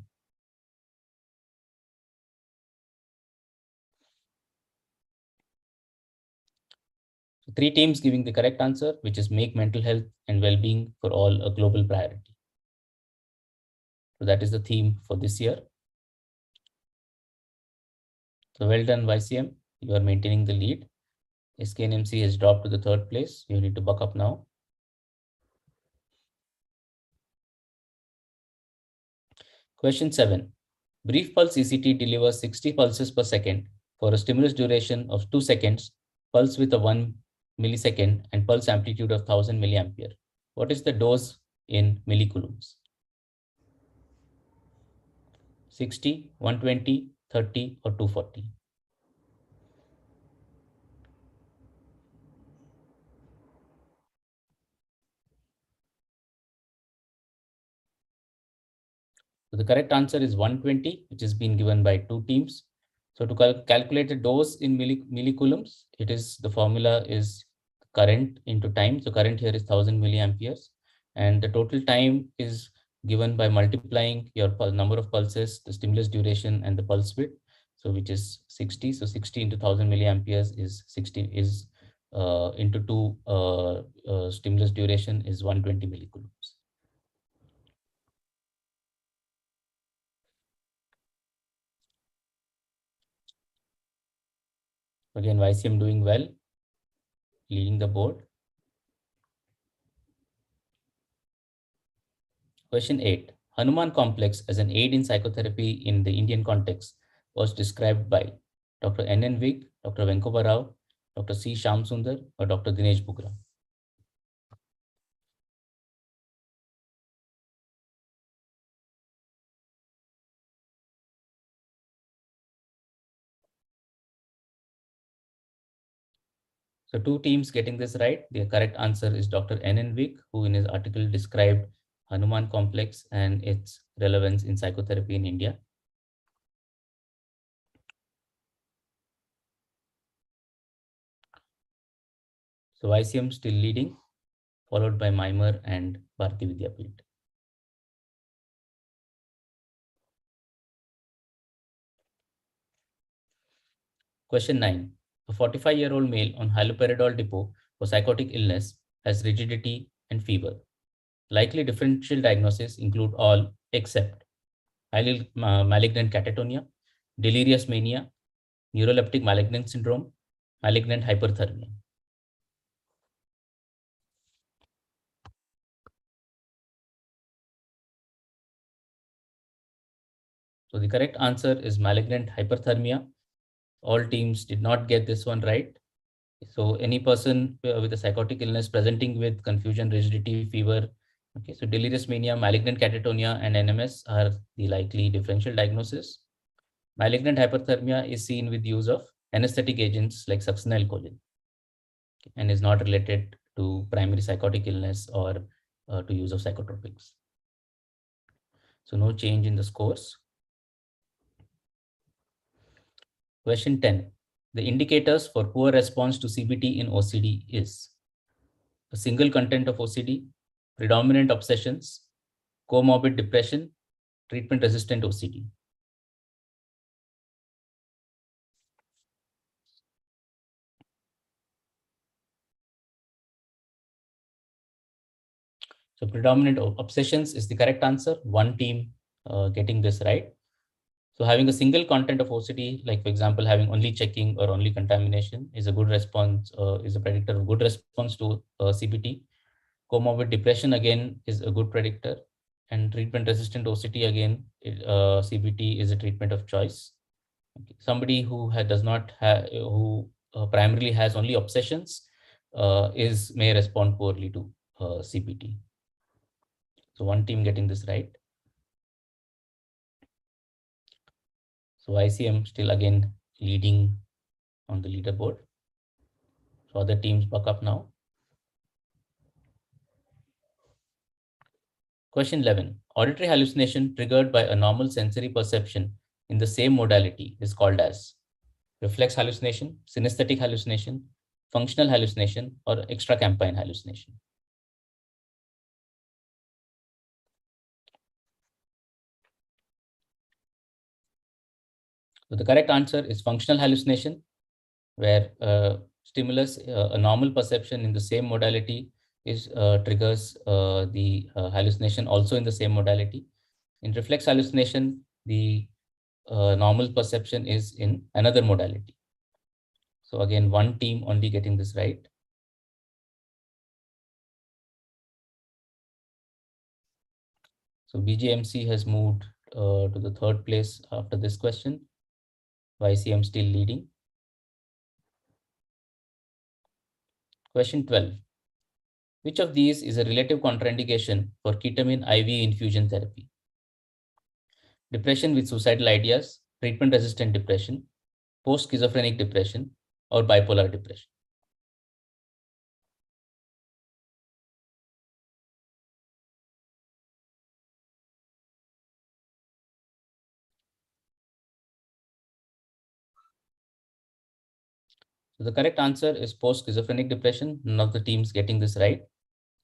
So 3 teams giving the correct answer, which is Make Mental Health and Well-Being for All a Global Priority. So that is the theme for this year. So well done, YCM. You are maintaining the lead. SKNMC has dropped to the third place. You need to buck up now. Question 7. Brief pulse ECT delivers 60 pulses per second for a stimulus duration of 2 seconds, pulse with a 1 millisecond, and pulse amplitude of 1000 milliampere. What is the dose in millicoulombs? 60, 120, 30, or 240? So the correct answer is 120, which has been given by 2 teams. So to calculate a dose in millicoulombs, the formula is current into time. So current here is 1000 milliamperes, and the total time is given by multiplying your number of pulses, the stimulus duration, and the pulse width. So which is 60. So 60 into 1000 milliamperes is 60 into 2 stimulus duration is 120 millicoulombs. Again, YCM doing well, leading the board. Question 8. Hanuman complex as an aid in psychotherapy in the Indian context was described by Dr. N.N. Vig, Dr. Venkoba Rao, Dr. C. Shyam Sundar, or Dr. Dinesh Bugra. So 2 teams getting this right. The correct answer is Dr. N.N. Vig, who in his article described Hanuman complex and its relevance in psychotherapy in India. So YCM still leading, followed by Mimer and Bharati Vidyapeeth. Question 9. A 45-year-old male on haloperidol depot for psychotic illness has rigidity and fever. Likely differential diagnoses include all except malignant catatonia, delirious mania, neuroleptic malignant syndrome, malignant hyperthermia. So the correct answer is malignant hyperthermia. All teams did not get this one right. So any person with a psychotic illness presenting with confusion, rigidity, fever, okay, so delirious mania, malignant catatonia, and NMS are the likely differential diagnosis. Malignant hyperthermia is seen with use of anesthetic agents like succinylcholine and is not related to primary psychotic illness or to use of psychotropics. So no change in the scores. Question 10. The indicators for poor response to CBT in OCD is a single content of OCD, predominant obsessions, comorbid depression, treatment-resistant OCD. So predominant obsessions is the correct answer. One team getting this right. So having a single content of OCD, like for example, having only checking or only contamination is a good response, is a predictor of good response to CBT. Comorbid depression again is a good predictor, and treatment-resistant OCD again, CBT is a treatment of choice. Okay. Somebody who does not have, who primarily has only obsessions, may respond poorly to CBT. So one team getting this right. So ICM still again leading on the leaderboard. So other teams buck up now. Question 11. Auditory hallucination triggered by a normal sensory perception in the same modality is called as reflex hallucination, synesthetic hallucination, functional hallucination, or extracampine hallucination. So the correct answer is functional hallucination, where stimulus, a normal perception in the same modality triggers the hallucination also in the same modality. In reflex hallucination, the normal perception is in another modality. So again, one team only getting this right. So BJMC has moved to the third place after this question. YCM still leading. Question 12. Which of these is a relative contraindication for ketamine IV infusion therapy? Depression with suicidal ideas, treatment-resistant depression, post-schizophrenic depression, or bipolar depression? So the correct answer is post-schizophrenic depression. None of the teams getting this right.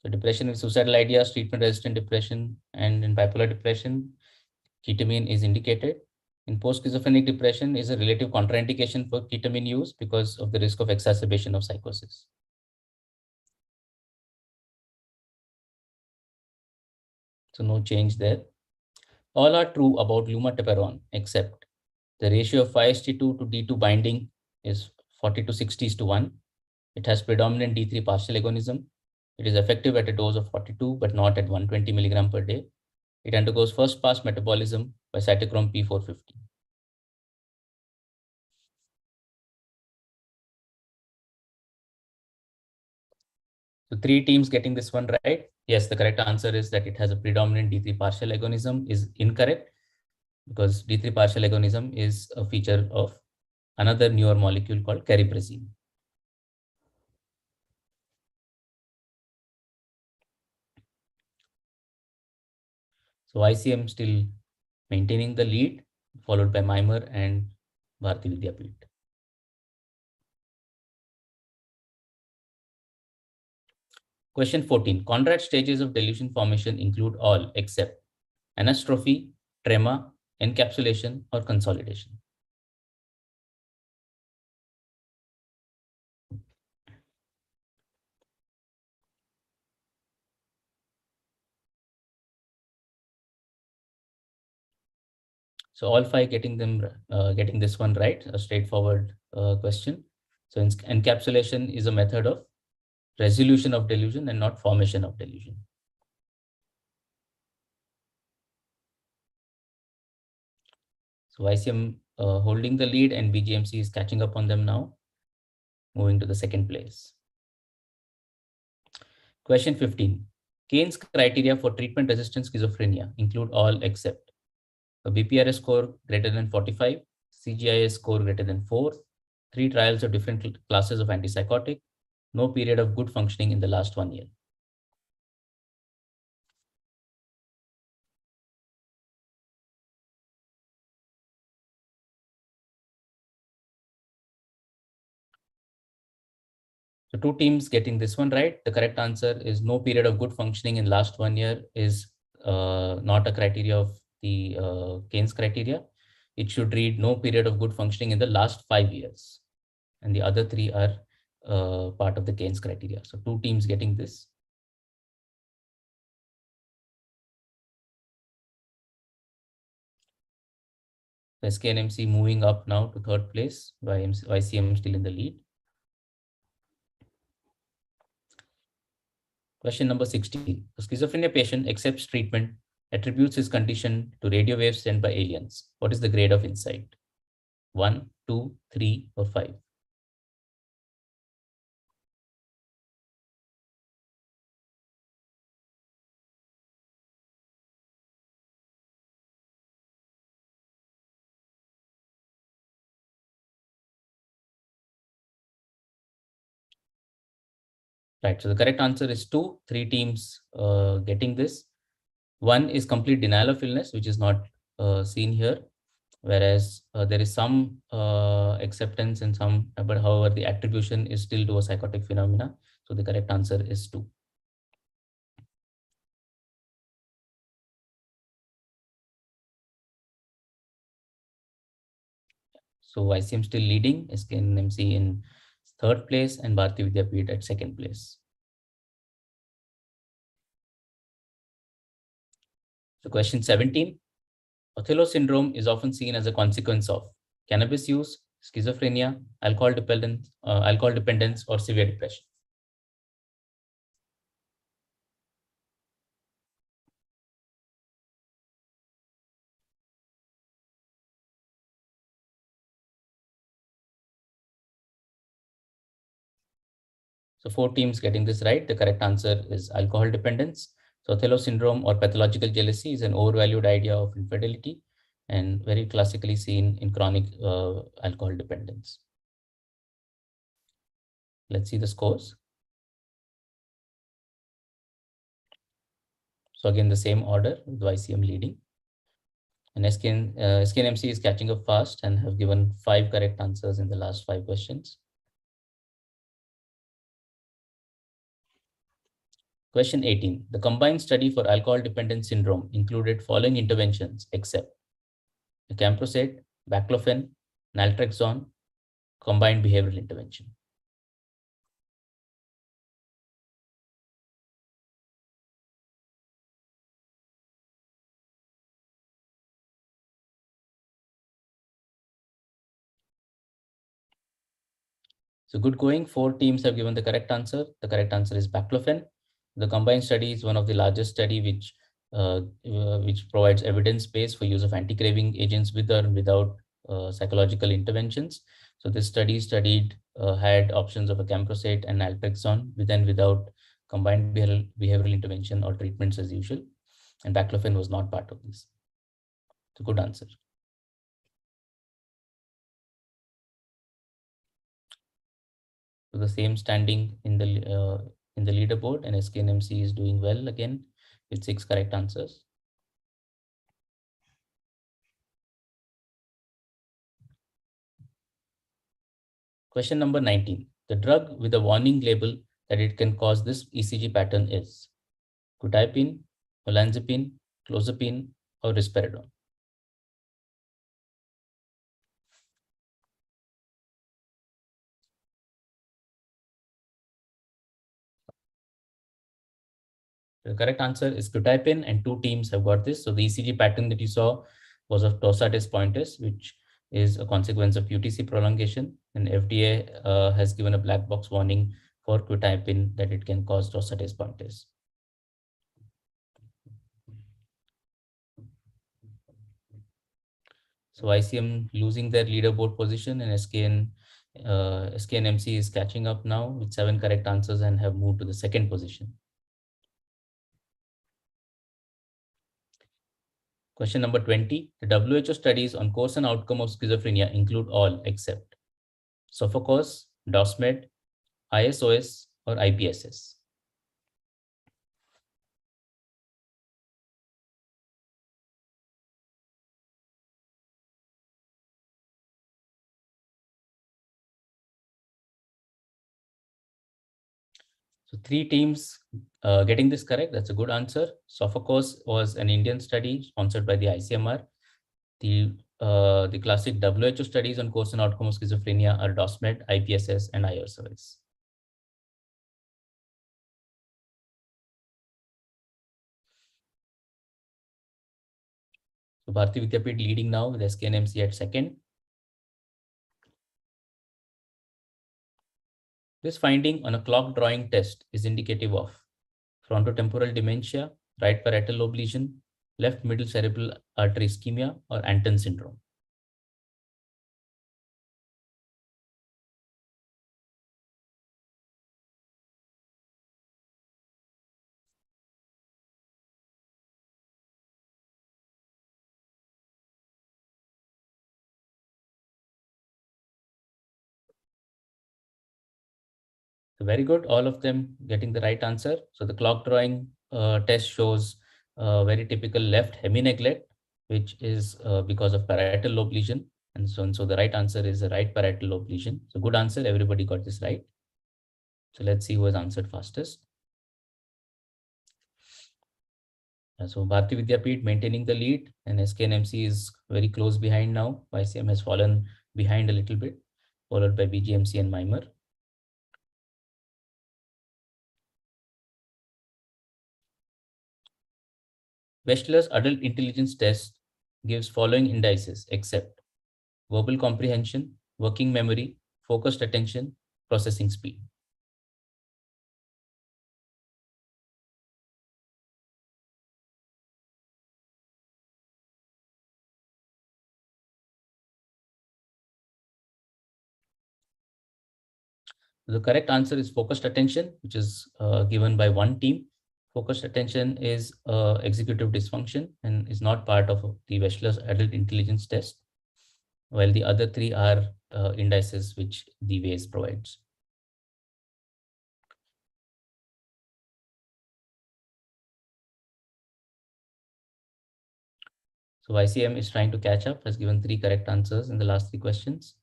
So depression with suicidal ideas, treatment-resistant depression, and in bipolar depression, ketamine is indicated. In post-schizophrenic depression is a relative contraindication for ketamine use because of the risk of exacerbation of psychosis. So no change there. All are true about lumateperone, except the ratio of 5:2 to D2 binding is 40 to 60:1. It has predominant D3 partial agonism. It is effective at a dose of 42, but not at 120 milligram per day. It undergoes first pass metabolism by cytochrome P450. So three teams getting this one right. Yes, the correct answer is that it has a predominant D3 partial agonism is incorrect because D3 partial agonism is a feature of another newer molecule called cariprazine. So ICM still maintaining the lead, followed by Mimer and Bharati Vidyapeeth. Question 14. Conrad stages of delusion formation include all except anastrophe, tremor, encapsulation, or consolidation. So all five getting this one right, a straightforward question. So encapsulation is a method of resolution of delusion and not formation of delusion. So ICM holding the lead and BGMC is catching up on them now, moving to the second place. Question 15. Kane's criteria for treatment-resistant schizophrenia include all except a BPRS score greater than 45, CGI score greater than 4, 3 trials of different classes of antipsychotic, no period of good functioning in the last 1 year. So 2 teams getting this one right. The correct answer is no period of good functioning in last 1 year is not a criteria of the Keynes criteria. It should read no period of good functioning in the last 5 years. And the other 3 are part of the Keynes criteria. So 2 teams getting this. SK and MC moving up now to 3rd place, YCM still in the lead. Question number 16. A schizophrenia patient accepts treatment, attributes his condition to radio waves sent by aliens. What is the grade of insight? 1, 2, 3, or 5? Right, so the correct answer is 2. 3 teams getting this. 1 is complete denial of illness, which is not seen here, whereas there is some acceptance and some, but however, the attribution is still to a psychotic phenomena. So the correct answer is 2. So ICM still leading, SK and MC in 3rd place, and Bharati Vidyapeeth at 2nd place. So question 17. Othello syndrome is often seen as a consequence of cannabis use, schizophrenia, alcohol dependence, or severe depression. So 4 teams getting this right. The correct answer is alcohol dependence. So Othello syndrome or pathological jealousy is an overvalued idea of infidelity and very classically seen in chronic alcohol dependence. Let's see the scores. So again, the same order with YCM leading. And SK and MC is catching up fast and have given 5 correct answers in the last 5 questions. Question 18. The combined study for alcohol dependence syndrome included following interventions except acamprosate, baclofen, naltrexone, combined behavioral intervention. So good going. 4 teams have given the correct answer. The correct answer is baclofen. The combined study is one of the largest study which provides evidence base for use of anti-craving agents with or without psychological interventions. So this study had options of acamprosate and naltrexone with and without combined behavioral intervention or treatments as usual. And baclofen was not part of this. It's a good answer. So the same standing in the leaderboard, and SK and MC is doing well again with 6 correct answers. Question number 19. The drug with a warning label that it can cause this ECG pattern is quetiapine, olanzapine, clozapine, or risperidone. The correct answer is quetiapine, and 2 teams have got this. So the ECG pattern that you saw was of torsades pointis, which is a consequence of QTC prolongation, and FDA has given a black box warning for quetiapine that it can cause torsades pointis. So ICM losing their leaderboard position, and SK and MC is catching up now with 7 correct answers and have moved to the 2nd position. Question number 20. The WHO studies on course and outcome of schizophrenia include all except Sophocles, DOSMED, ISOS, or IPSS. So 3 teams getting this correct. That's a good answer. Sophocles was an Indian study sponsored by the ICMR. The classic WHO studies on course and outcome of schizophrenia are DOSMED, IPSS, and ISOS. So Bharati Vidyapeeth leading now with SKNMC at second. This finding on a clock drawing test is indicative of frontotemporal dementia, right parietal lobe lesion, left middle cerebral artery ischemia, or Anton syndrome. So very good, all of them getting the right answer. So the clock drawing test shows very typical left hemi-neglect, which is because of parietal lobe lesion. And so the right answer is the right parietal lobe lesion. So good answer, everybody got this right. So let's see who has answered fastest. So Bharati Vidyapeeth maintaining the lead, and SKNMC is very close behind now. YCM has fallen behind a little bit, followed by BGMC and Mimer. Wechsler's adult intelligence test gives following indices except verbal comprehension, working memory, focused attention, processing speed. The correct answer is focused attention, which is given by one team. Focused attention is executive dysfunction and is not part of the Wechsler's adult intelligence test, while the other 3 are indices which the WAIS provides. So ICM is trying to catch up, has given 3 correct answers in the last 3 questions.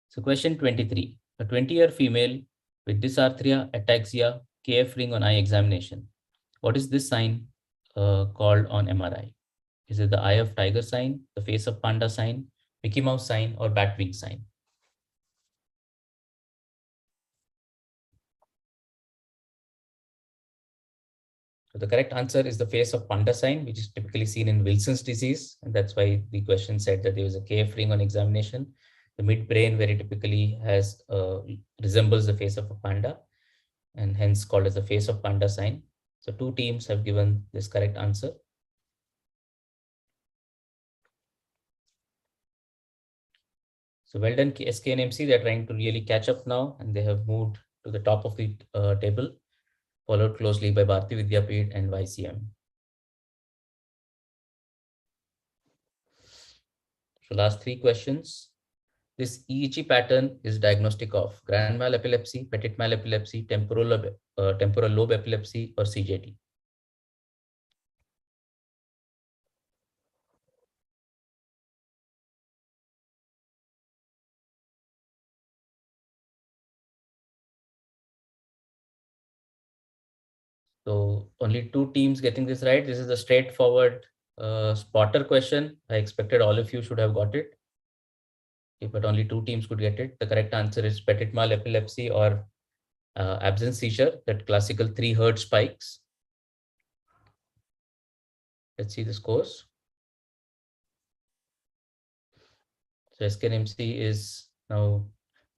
So question 23, a 20-year female with dysarthria, ataxia, KF ring on eye examination. What is this sign called on MRI? Is it the eye of tiger sign, the face of panda sign, Mickey Mouse sign, or bat wing sign? So the correct answer is the face of panda sign, which is typically seen in Wilson's disease. And that's why the question said that there was a KF ring on examination. The midbrain very typically has resembles the face of a panda, and hence called as the face of panda sign. So 2 teams have given this correct answer. So well done SKNMC, they're trying to really catch up now, and they have moved to the top of the table, followed closely by Bharati Vidyapeeth and YCM. So last 3 questions. This EEG pattern is diagnostic of grand mal epilepsy, petit mal epilepsy, temporal lobe epilepsy, or CJD. So only 2 teams getting this right. This is a straightforward spotter question. I expected all of you should have got it. Okay, but only 2 teams could get it. The correct answer is petit mal epilepsy or absence seizure, that classical 3 Hz spikes. Let's see the scores. So SKNMC is now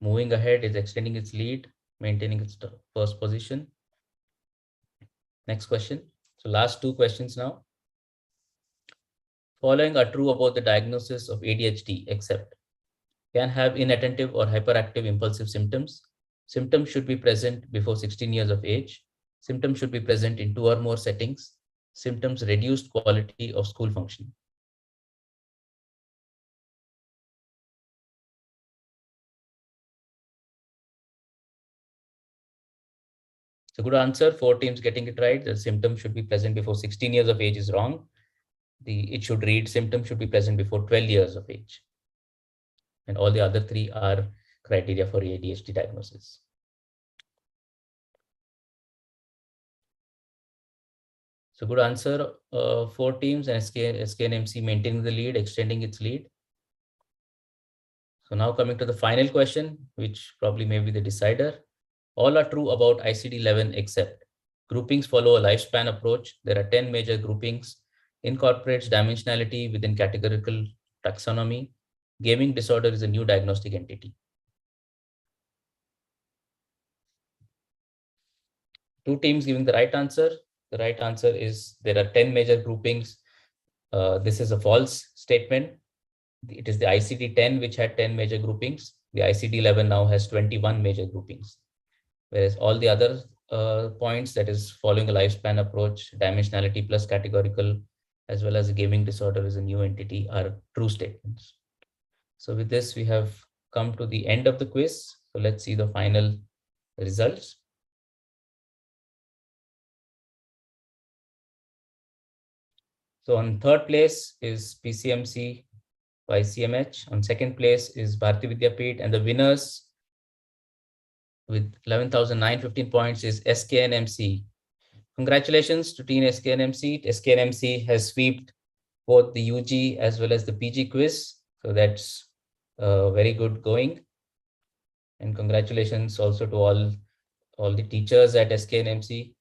moving ahead, is extending its lead, maintaining its first position. Next question. So last 2 questions now. Following are true about the diagnosis of ADHD, except can have inattentive or hyperactive impulsive symptoms. Symptoms should be present before 16 years of age. Symptoms should be present in 2 or more settings. Symptoms reduced quality of school functioning. So good answer. 4 teams getting it right. The symptom should be present before 16 years of age is wrong. It should read symptom should be present before 12 years of age. And all the other 3 are criteria for ADHD diagnosis. So good answer. 4 teams and SKNMC maintaining the lead, extending its lead. So now coming to the final question, which probably may be the decider. All are true about ICD-11 except groupings follow a lifespan approach. There are 10 major groupings, incorporates dimensionality within categorical taxonomy. Gaming disorder is a new diagnostic entity. 2 teams giving the right answer. The right answer is there are 10 major groupings. This is a false statement. It is the ICD-10 which had 10 major groupings. The ICD-11 now has 21 major groupings. Whereas all the other points, that is following a lifespan approach, dimensionality plus categorical, as well as gaming disorder is a new entity, are true statements. So with this, we have come to the end of the quiz. So let's see the final results. So on 3rd place is PCMC YCMH. On 2nd place is Bharati Vidyapeeth, and the winners with 11,915 points is SKNMC. Congratulations to Team SKNMC. SKNMC has swept both the UG as well as the PG quiz. So that's very good going. And congratulations also to all the teachers at SKNMC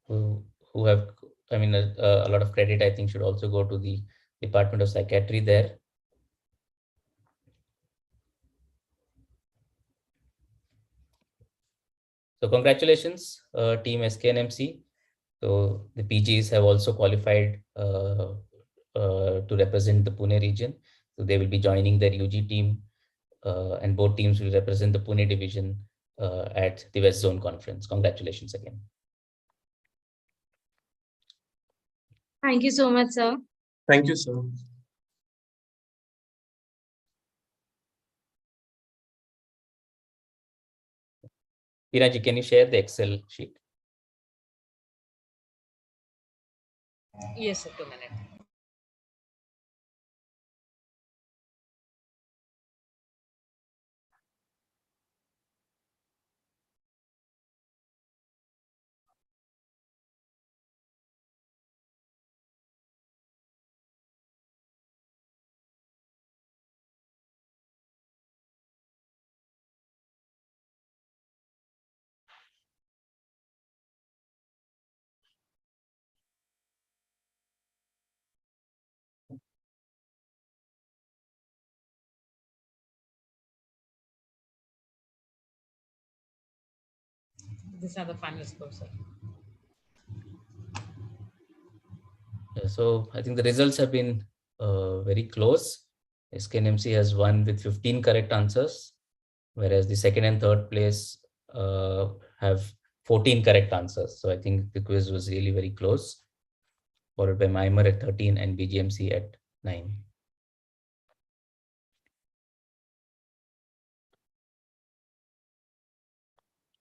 who have, I mean, a lot of credit I think should also go to the Department of Psychiatry there. So congratulations, Team SKNMC. So the PGs have also qualified to represent the Pune region. So they will be joining their UG team, and both teams will represent the Pune division at the West Zone Conference. Congratulations again. Thank you so much, sir. Thank you, sir. Piraji, can you share the Excel sheet? Yes, sir, 2 minutes. These are the final scores, sir. So I think the results have been very close. SKNMC has won with 15 correct answers, whereas the 2nd and 3rd place have 14 correct answers. So I think the quiz was really very close, followed by Myanmar at 13 and BGMC at 9.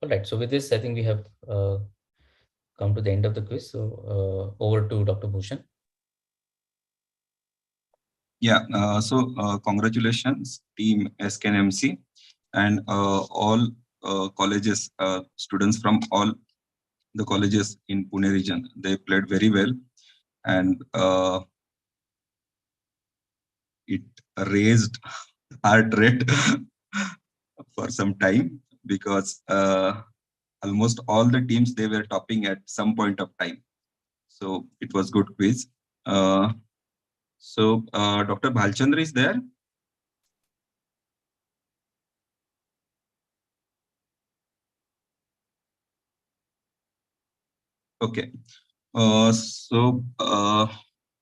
All right, so with this, I think we have come to the end of the quiz. So over to Dr. Bhushan. Yeah, congratulations, Team SKNMC, and all colleges, students from all the colleges in Pune region. They played very well, and it raised heart rate for some time, because almost all the teams, they were topping at some point of time. So it was good quiz. Dr. Bhalchandra is there? Okay. The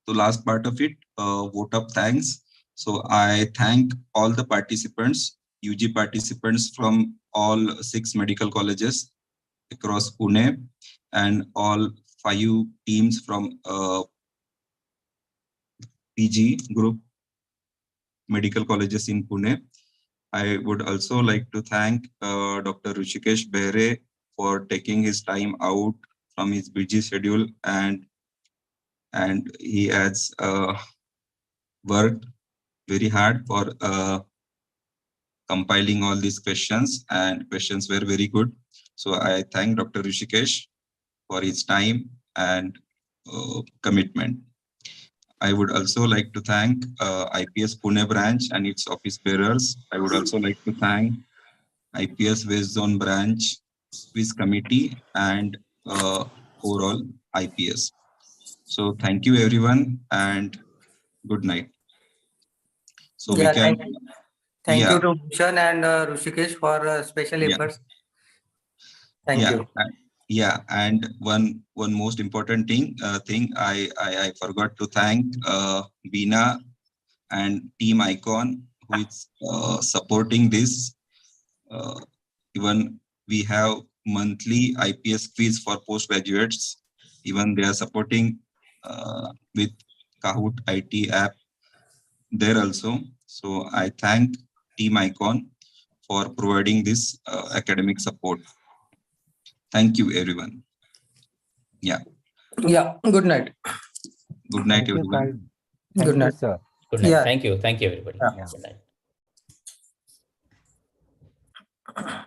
last part of it, vote of thanks. So I thank all the participants, UG participants from all 6 medical colleges across Pune, and all 5 teams from PG group medical colleges in Pune. I would also like to thank Dr. Rushikesh Behre for taking his time out from his busy schedule, and he has worked very hard for compiling all these questions, and questions were very good. So I thank Dr. Rishikesh for his time and commitment. I would also like to thank IPS Pune branch and its office bearers. I would also like to thank IPS West Zone branch, quiz committee, and overall IPS. So thank you everyone, and good night. So we Yeah, can. thank Yeah. you to Bhushan and Rushikesh for special Yeah. efforts. Thank you. Yeah, and one most important thing I forgot to thank Beena and Team Icon, who is supporting this. Even we have monthly IPS quiz for postgraduates. Even they are supporting with Kahoot IT app there also. So I thank Team Icon for providing this academic support. Thank you, everyone. Yeah. Yeah. Good night. Good night, Thank you, everyone. Thank Good you, night. sir. Good night. Yeah. Thank you. Thank you, everybody. Yeah. Good night.